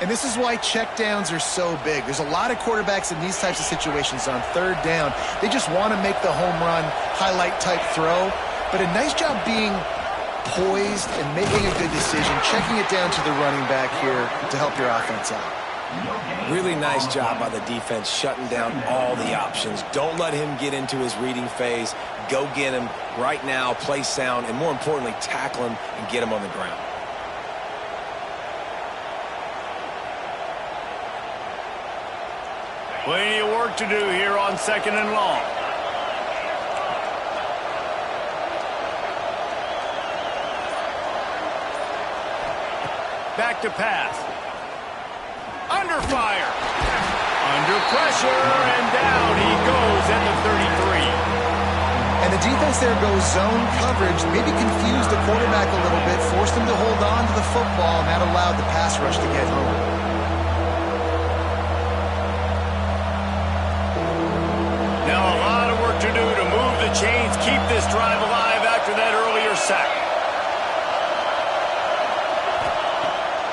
And this is why checkdowns are so big. There's a lot of quarterbacks in these types of situations on 3rd down. They just want to make the home run, highlight-type throw. But a nice job being poised and making a good decision, checking it down to the running back here to help your offense out. Really nice job by the defense shutting down all the options. Don't let him get into his reading phase. Go get him right now, play sound, and more importantly, tackle him and get him on the ground. Plenty of work to do here on 2nd and long. Back to pass. Under fire. Under pressure, and down he goes at the 33. And the defense there goes zone coverage, maybe confused the quarterback a little bit, forced him to hold on to the football, and that allowed the pass rush to get home. Now a lot of work to do to move the chains, keep this drive alive after that earlier sack.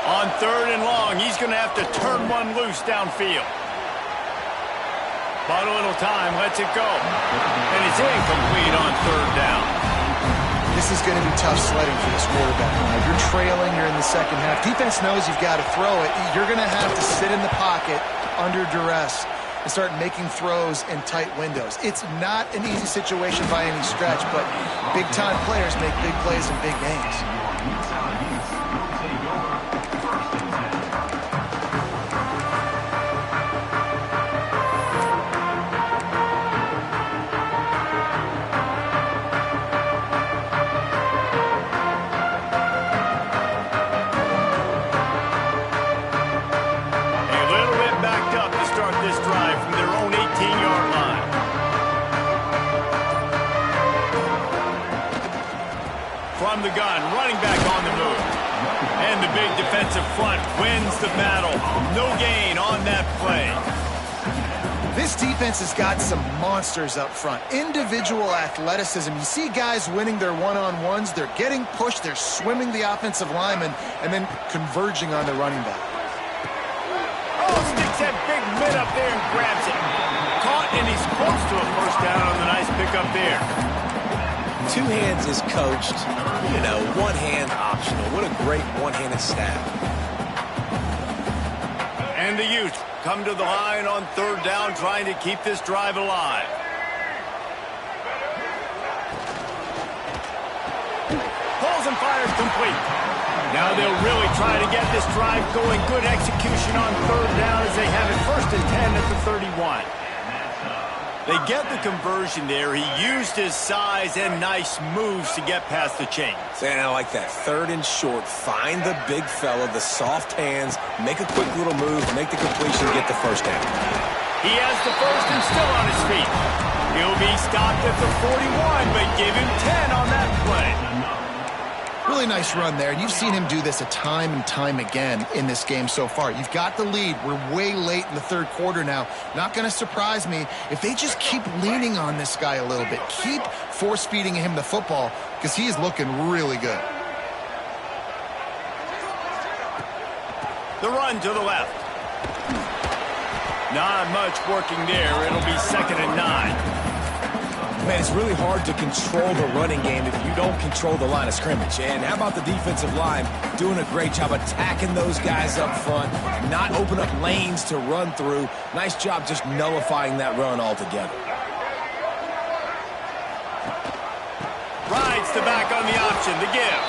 On 3rd and long, he's going to have to turn one loose downfield. But a little time, lets it go. And it's incomplete on 3rd down. This is going to be tough sledding for this quarterback. If you're trailing, you're in the second half. Defense knows you've got to throw it. You're going to have to sit in the pocket under duress and start making throws in tight windows. It's not an easy situation by any stretch, but big-time players make big plays in big games. From the gun, running back on the move. And the big defensive front wins the battle. No gain on that play. This defense has got some monsters up front. Individual athleticism. You see guys winning their one-on-ones. They're getting pushed. They're swimming the offensive lineman and then converging on the running back. Oh, sticks that big mid up there and grabs it. Caught, and he's close to a 1st down on the nice pick up there. 2 hands is coached, you know, 1 hand optional. What a great one-handed stat. And the Utes come to the line on 3rd down, trying to keep this drive alive. Pulls and fires complete. Now they'll really try to get this drive going. Good execution on third down as they have it 1st and 10 at the 31. They get the conversion there. He used his size and nice moves to get past the chains. And I like that. 3rd and short. Find the big fella, the soft hands, make a quick little move, make the completion, get the 1st down. He has the 1st and still on his feet. He'll be stopped at the 41, but give him 10 on that play. Really nice run there, and you've seen him do this a time and time again in this game so far. You've got the lead. We're way late in the 3rd quarter now. Not going to surprise me if they just keep leaning on this guy a little bit. Keep force-feeding him the football because he is looking really good. The run to the left. Not much working there. It'll be 2nd and 9. Man, it's really hard to control the running game if you don't control the line of scrimmage. And how about the defensive line doing a great job attacking those guys up front, not open up lanes to run through. Nice job just nullifying that run altogether. Rides the back on the option, the give.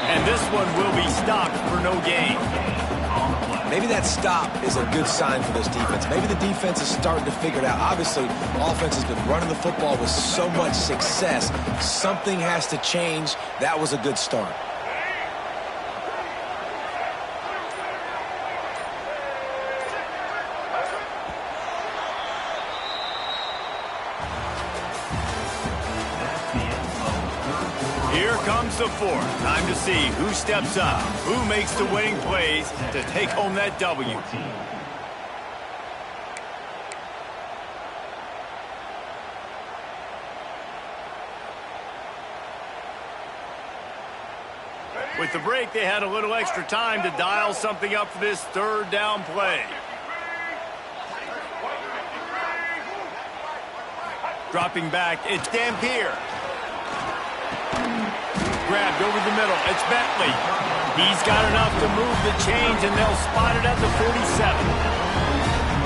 And this one will be stopped for no gain. Maybe that stop is a good sign for this defense. Maybe the defense is starting to figure it out. Obviously, offense has been running the football with so much success. Something has to change. That was a good start. Here comes the 4th. Time to see who steps up, who makes the winning plays to take home that W. With the break, they had a little extra time to dial something up for this 3rd down play. Dropping back, it's Dampier. Grabbed over the middle. It's Bentley. He's got enough to move the chains, and they'll spot it at the 47.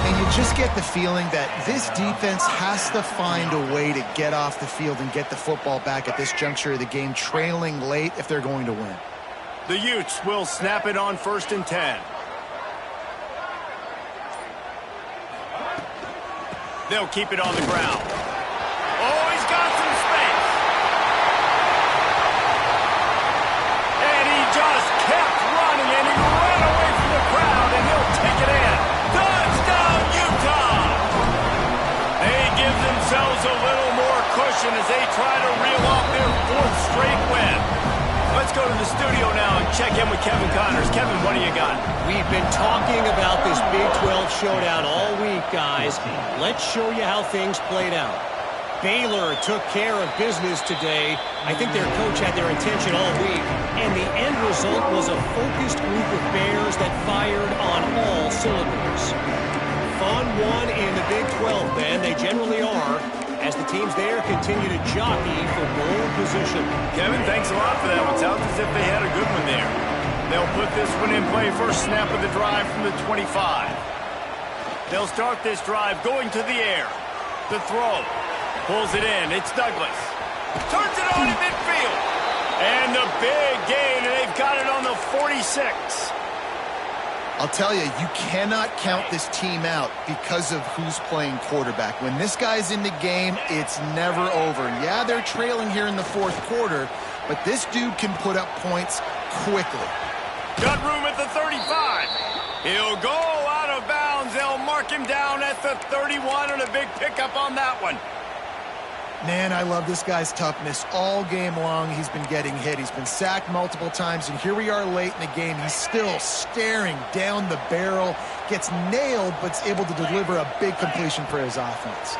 And you just get the feeling that this defense has to find a way to get off the field and get the football back at this juncture of the game, trailing late if they're going to win. The Utes will snap it on 1st and 10. They'll keep it on the ground. Oh, he's got some space. And he just kept running, and he ran away from the crowd, and he'll take it in. Touchdown, Utah! They give themselves a little more cushion as they try to reel off their 4th straight win. Let's go to the studio now and check in with Kevin Connors. Kevin, what do you got? We've been talking about this Big 12 showdown all week, guys. Let's show you how things played out. Baylor took care of business today. I think their coach had their intention all week, and the end result was a focused group of Bears that fired on all cylinders. Fun one in the Big 12, Ben. They generally are, as the teams there continue to jockey for goal position. Kevin, thanks a lot for that one. Sounds as if they had a good one there. They'll put this one in play. First snap of the drive from the 25. They'll start this drive going to the air. The throw. Pulls it in. It's Douglas. Turns it on in midfield. And the big gain, and they've got it on the 46. I'll tell you, you cannot count this team out because of who's playing quarterback. When this guy's in the game, it's never over. Yeah, they're trailing here in the 4th quarter, but this dude can put up points quickly. Got room at the 35. He'll go out of bounds. They'll mark him down at the 31, and a big pickup on that one. Man, I love this guy's toughness. All game long, he's been getting hit. He's been sacked multiple times, and here we are late in the game. He's still staring down the barrel, gets nailed, but's able to deliver a big completion for his offense.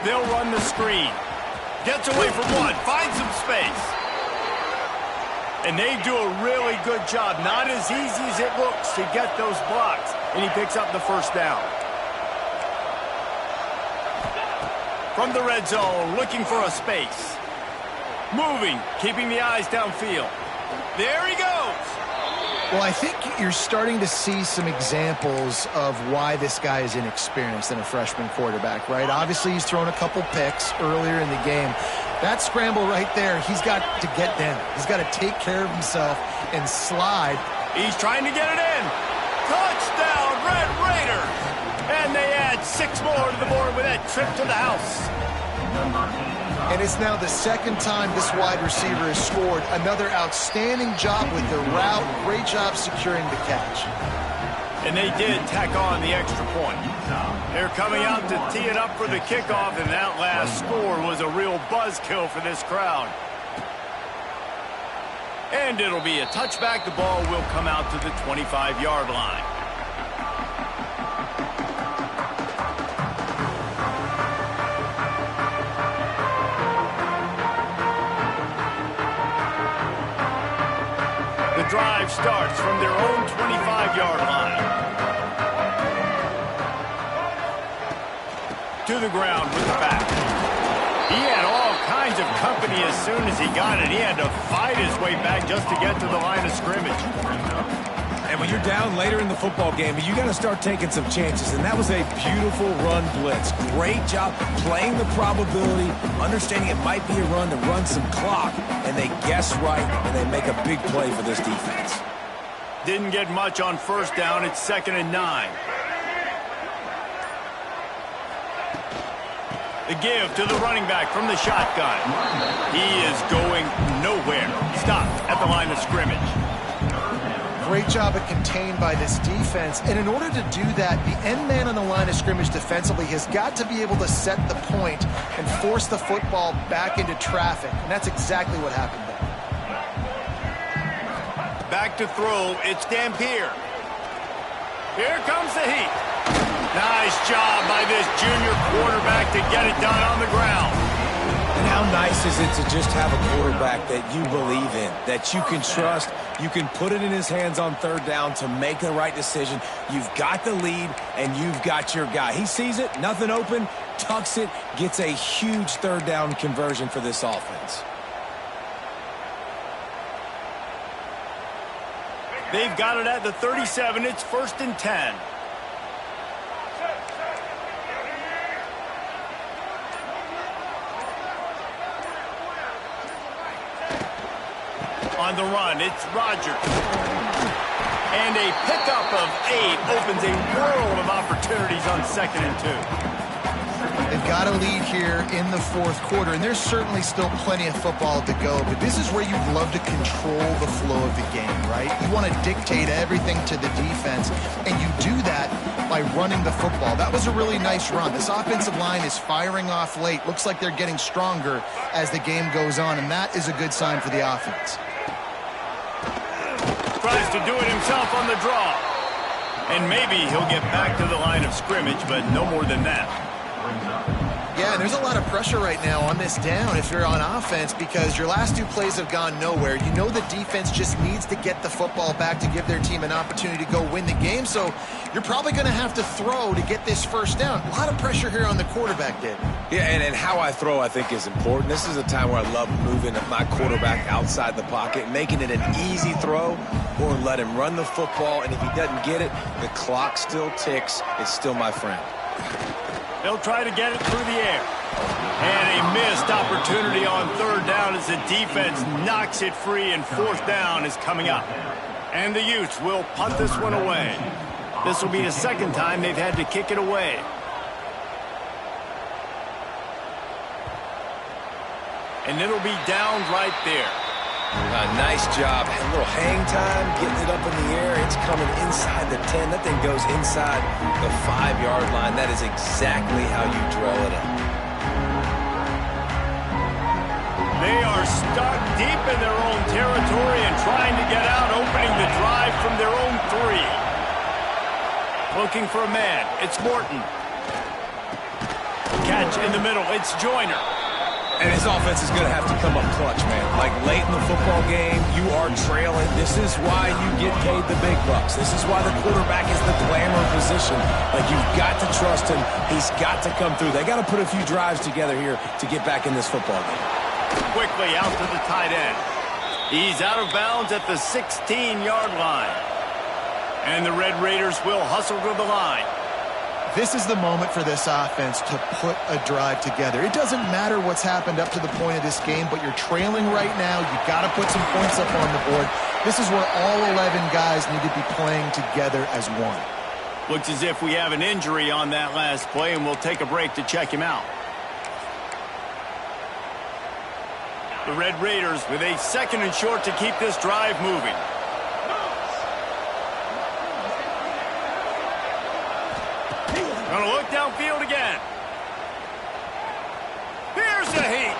They'll run the screen. Gets away from one, finds some space. And they do a really good job. Not as easy as it looks to get those blocks. And he picks up the 1st down. From the red zone, looking for a space. Moving, keeping the eyes downfield. There he goes. Well, I think you're starting to see some examples of why this guy is inexperienced in a freshman quarterback, right? Obviously, he's thrown a couple picks earlier in the game. That scramble right there, he's got to get down. He's got to take care of himself and slide. He's trying to get it in. Touchdown, Red Raiders! And they add 6 more to the board with that trip to the house. And it's now the second time this wide receiver has scored. Another outstanding job with the route. Great job securing the catch. And they did tack on the extra point. They're coming out to tee it up for the kickoff, and that last score was a real buzzkill for this crowd. And it'll be a touchback. The ball will come out to the 25-yard line. The drive starts from their own 25-yard line. To the ground with the back. He had all kinds of company as soon as he got it. He had to fight his way back just to get to the line of scrimmage. And when you're down later in the football game, you got to start taking some chances. And that was a beautiful run blitz. Great job playing the probability, understanding it might be a run to run some clock. And they guess right, and they make a big play for this defense. Didn't get much on first down. It's 2nd and 9. The give to the running back from the shotgun. He is going nowhere. Stopped at the line of scrimmage. Great job of contained by this defense. And in order to do that, the end man on the line of scrimmage defensively has got to be able to set the point and force the football back into traffic. And that's exactly what happened there. Back to throw. It's Dampier. Here comes the heat. Nice job by this junior quarterback to get it done on the ground. And how nice is it to just have a quarterback that you believe in, that you can trust, you can put it in his hands on 3rd down to make the right decision. You've got the lead, and you've got your guy. He sees it, nothing open, tucks it, gets a huge 3rd down conversion for this offense. They've got it at the 37. It's 1st and 10. On the run, it's Rodgers. And a pickup of 8 opens a world of opportunities on 2nd and 2. They've got a lead here in the 4th quarter, and there's certainly still plenty of football to go, but this is where you'd love to control the flow of the game, right? You want to dictate everything to the defense, and you do that by running the football. That was a really nice run. This offensive line is firing off late. Looks like they're getting stronger as the game goes on, and that is a good sign for the offense. Tries to do it himself on the draw. And maybe he'll get back to the line of scrimmage, but no more than that. Yeah, and there's a lot of pressure right now on this down if you're on offense because your last 2 plays have gone nowhere. You know the defense just needs to get the football back to give their team an opportunity to go win the game, so you're probably going to have to throw to get this 1st down. A lot of pressure here on the quarterback, Dave. Yeah, and how I throw, I think, is important. This is a time where I love moving my quarterback outside the pocket, making it an easy throw, or let him run the football, and if he doesn't get it, the clock still ticks. It's still my friend. They'll try to get it through the air. And a missed opportunity on 3rd down as the defense knocks it free, and 4th down is coming up. And the Utes will punt this one away. This will be the 2nd time they've had to kick it away. And it'll be down right there. Nice job. A little hang time, getting it up in the air. It's coming inside the 10. That thing goes inside the 5-yard line. That is exactly how you draw it up. They are stuck deep in their own territory and trying to get out, opening the drive from their own 3. Looking for a man. It's Morton. Catch in the middle. It's Joyner. And his offense is going to have to come up clutch, man. Like late in the football game, you are trailing. This is why you get paid the big bucks. This is why the quarterback is the glamour position. Like, you've got to trust him. He's got to come through. They got to put a few drives together here to get back in this football game. Quickly out to the tight end. He's out of bounds at the 16-yard line. And the Red Raiders will hustle to the line. This is the moment for this offense to put a drive together. It doesn't matter what's happened up to the point of this game, but you're trailing right now. You got to put some points up on the board. This is where all 11 guys need to be playing together as one. Looks as if we have an injury on that last play, and we'll take a break to check him out. The Red Raiders with a 2nd and short to keep this drive moving. Gonna look downfield again. Here's the heat.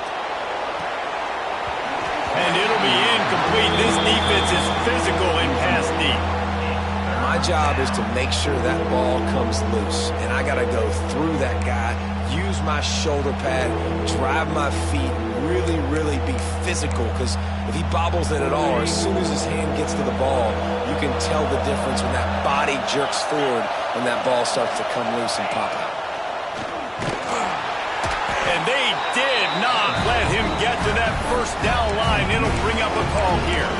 And it'll be incomplete. This defense is physical in pass deep. My job is to make sure that ball comes loose, and I got to go through that guy, use my shoulder pad, drive my feet, really be physical, because if he bobbles it at all, or as soon as his hand gets to the ball, you can tell the difference when that body jerks forward and that ball starts to come loose and pop out. And they did not let him get to that first down line. It'll bring up a call here.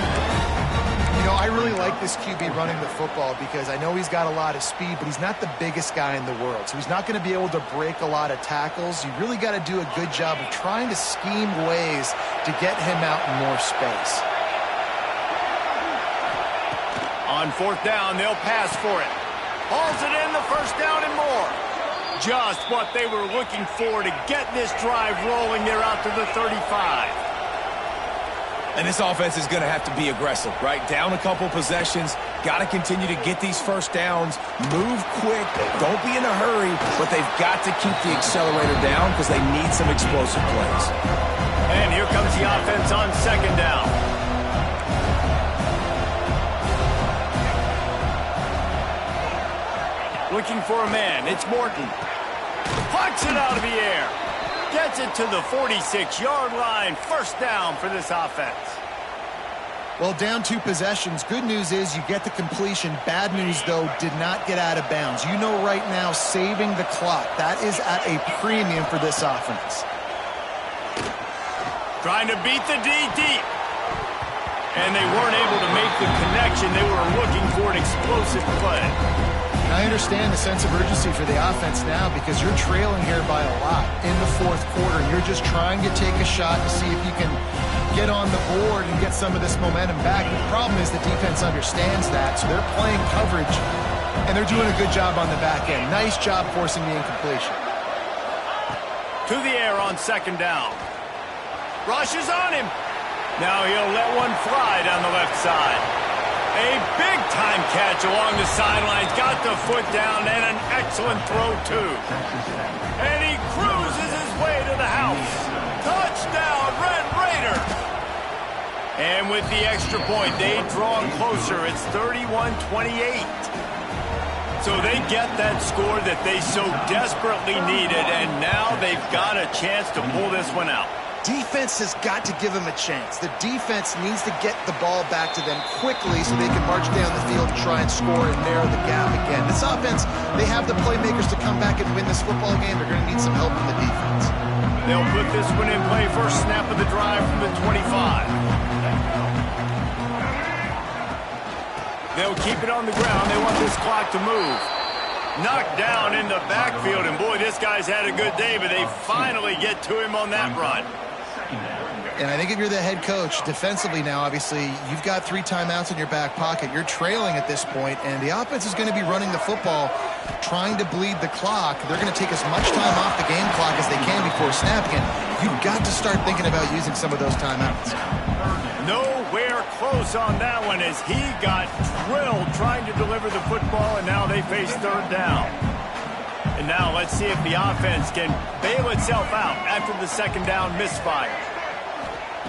You know, I really like this QB running the football because I know he's got a lot of speed, but he's not the biggest guy in the world. So he's not going to be able to break a lot of tackles. You really got to do a good job of trying to scheme ways to get him out in more space. On 4th down, they'll pass for it. Hauls it in, the first down and more. Just what they were looking for to get this drive rolling. They're out to the 35. And this offense is going to have to be aggressive, right? Down a couple possessions, got to continue to get these first downs, move quick, don't be in a hurry, but they've got to keep the accelerator down because they need some explosive plays. And here comes the offense on 2nd down. Looking for a man, it's Morton. Pucks it out of the air. Gets it to the 46-yard line. First down for this offense. Well, down 2 possessions. Good news is you get the completion. Bad news, though, did not get out of bounds. You know right now, saving the clock. That is at a premium for this offense. Trying to beat the D deep. And they weren't able to make the connection. They were looking for an explosive play. I understand the sense of urgency for the offense now because you're trailing here by a lot in the 4th quarter. You're just trying to take a shot to see if you can get on the board and get some of this momentum back. The problem is the defense understands that, so they're playing coverage, and they're doing a good job on the back end. Nice job forcing the incompletion. To the air on 2nd down. Rushes on him. Now he'll let one fly down the left side. A big-time catch along the sidelines. Got the foot down and an excellent throw, too. And he cruises his way to the house. Touchdown, Red Raiders. And with the extra point, they draw closer. It's 31-28. So they get that score that they so desperately needed, and now they've got a chance to pull this one out. Defense has got to give them a chance. The defense needs to get the ball back to them quickly so they can march down the field and try and score and narrow the gap again. This offense, they have the playmakers to come back and win this football game. They're going to need some help from the defense. They'll put this one in play. First snap of the drive from the 25. They'll keep it on the ground. They want this clock to move. Knocked down in the backfield, and boy, this guy's had a good day, but they finally get to him on that run. And I think if you're the head coach, defensively now, obviously, you've got 3 timeouts in your back pocket. You're trailing at this point, and the offense is going to be running the football, trying to bleed the clock. They're going to take as much time off the game clock as they can before snapping it. You've got to start thinking about using some of those timeouts. Nowhere close on that one as he got drilled trying to deliver the football, and now they face 3rd down. And now let's see if the offense can bail itself out after the 2nd down misfire.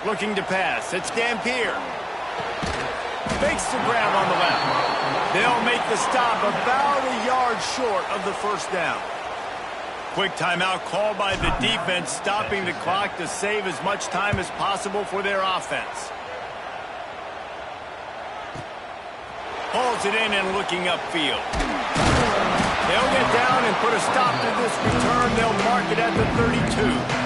Looking to pass. It's Dampier. Fakes the grab on the left. They'll make the stop about a yard short of the first down. Quick timeout called by the defense, stopping the clock to save as much time as possible for their offense. Pulls it in and looking upfield. They'll get down and put a stop to this return. They'll mark it at the 32.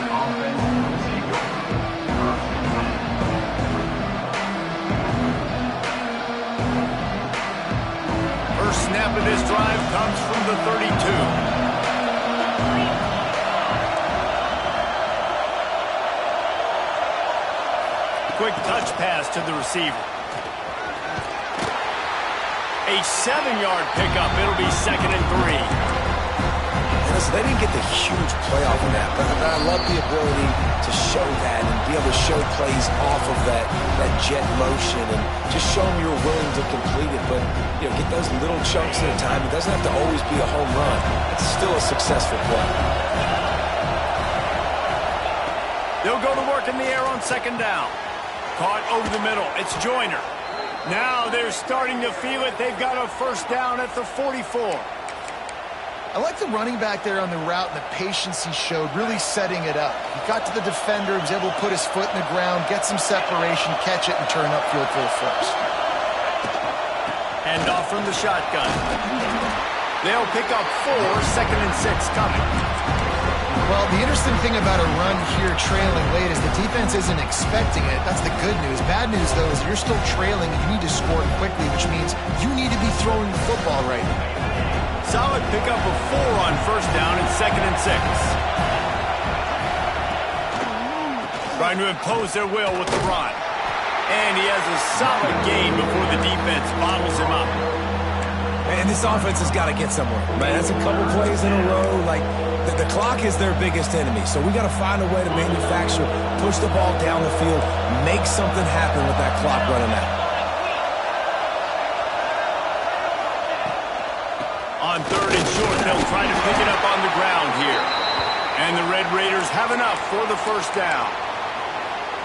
first snap of this drive comes from the 32. Quick touch pass to the receiver. A 7-yard pickup. It'll be 2nd and 3. Listen, they didn't get the huge playoff in that, but I love the ability to show that and be able to show plays off of that jet motion and just show them you're willing to complete it. But, you know, get those little chunks at a time. It doesn't have to always be a home run. It's still a successful play. They'll go to work in the air on 2nd down. Caught over the middle. It's Joyner. Now they're starting to feel it. They've got a first down at the 44. I like the running back there on the route and the patience he showed, really setting it up. He got to the defender, was able to put his foot in the ground, get some separation, catch it, and turn upfield for the first. And off from the shotgun. They'll pick up 4, 2nd and 6 coming. Well, the interesting thing about a run here trailing late is the defense isn't expecting it. That's the good news. Bad news, though, is you're still trailing and you need to score quickly, which means you need to be throwing the football right now. Solid pickup of 4 on first down and 2nd and 6. Trying to impose their will with the run. And he has a solid gain before the defense bottles him up. Man, this offense has got to get somewhere. Man, that's a couple plays in a row. Like, the clock is their biggest enemy. So we got to find a way to manufacture, push the ball down the field, make something happen with that clock running out. On 3rd and short, they'll try to pick it up on the ground here. And the Red Raiders have enough for the first down.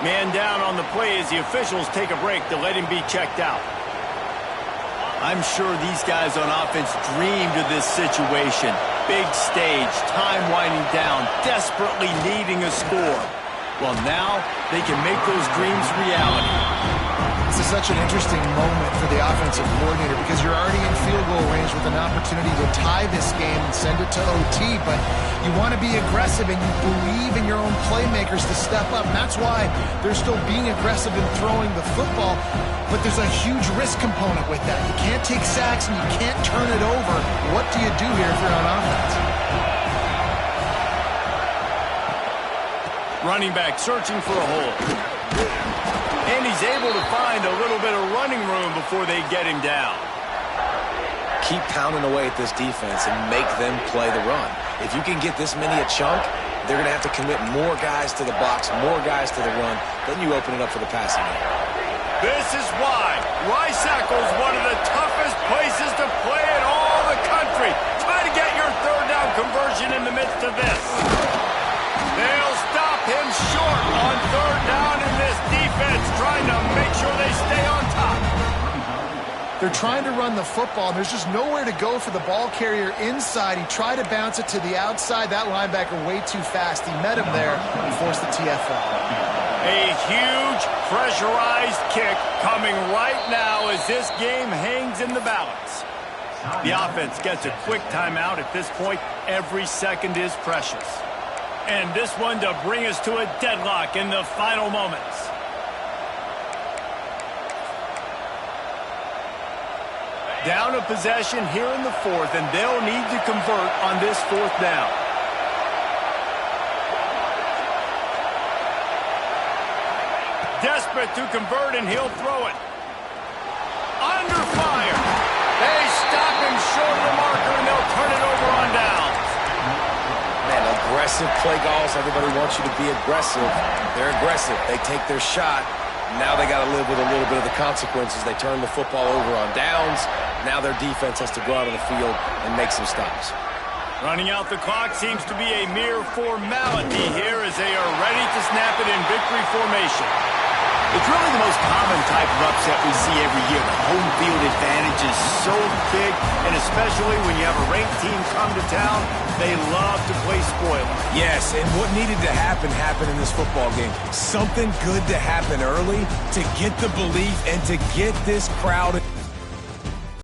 Man down on the play as the officials take a break to let him be checked out. I'm sure these guys on offense dreamed of this situation. Big stage, time winding down, desperately needing a score. Well, now they can make those dreams reality. This is such an interesting moment for the offensive coordinator because you're already in field goal range with an opportunity to tie this game and send it to OT, but you want to be aggressive and you believe in your own playmakers to step up, and that's why they're still being aggressive in throwing the football, but there's a huge risk component with that. You can't take sacks and you can't turn it over. What do you do here if you're on offense? Running back searching for a hole. And he's able to find a little bit of running room before they get him down. Keep pounding away at this defense and make them play the run. If you can get this many a chunk, they're going to have to commit more guys to the box, more guys to the run. Then you open it up for the passing game. This is why Rice-Eccles, one of the toughest places to play in all the country. Try to get your 3rd down conversion in the midst of this. They'll stop him short on 3rd down in this defense, trying to make sure they stay on top. They're trying to run the football, and there's just nowhere to go for the ball carrier inside. He tried to bounce it to the outside. That linebacker way too fast. He met him there and forced the TFL. A huge pressurized kick coming right now as this game hangs in the balance. The offense gets a quick timeout at this point. Every second is precious. And this one to bring us to a deadlock in the final moments. Down a possession here in the 4th, and they'll need to convert on this 4th down. Desperate to convert, and he'll throw it. Under fire. They stop him short of the marker, and they'll turn it over on downs. Man, aggressive play calls. Everybody wants you to be aggressive. They're aggressive. They take their shot. Now they got to live with a little bit of the consequences. They turn the football over on downs. Now their defense has to go out on the field and make some stops. Running out the clock seems to be a mere formality here as they are ready to snap it in victory formation. It's really the most common type of upset we see every year. The home field advantage is so big, and especially when you have a ranked team come to town, they love to play spoiler. Yes, and what needed to happen happened in this football game. Something good to happen early to get the belief and to get this crowd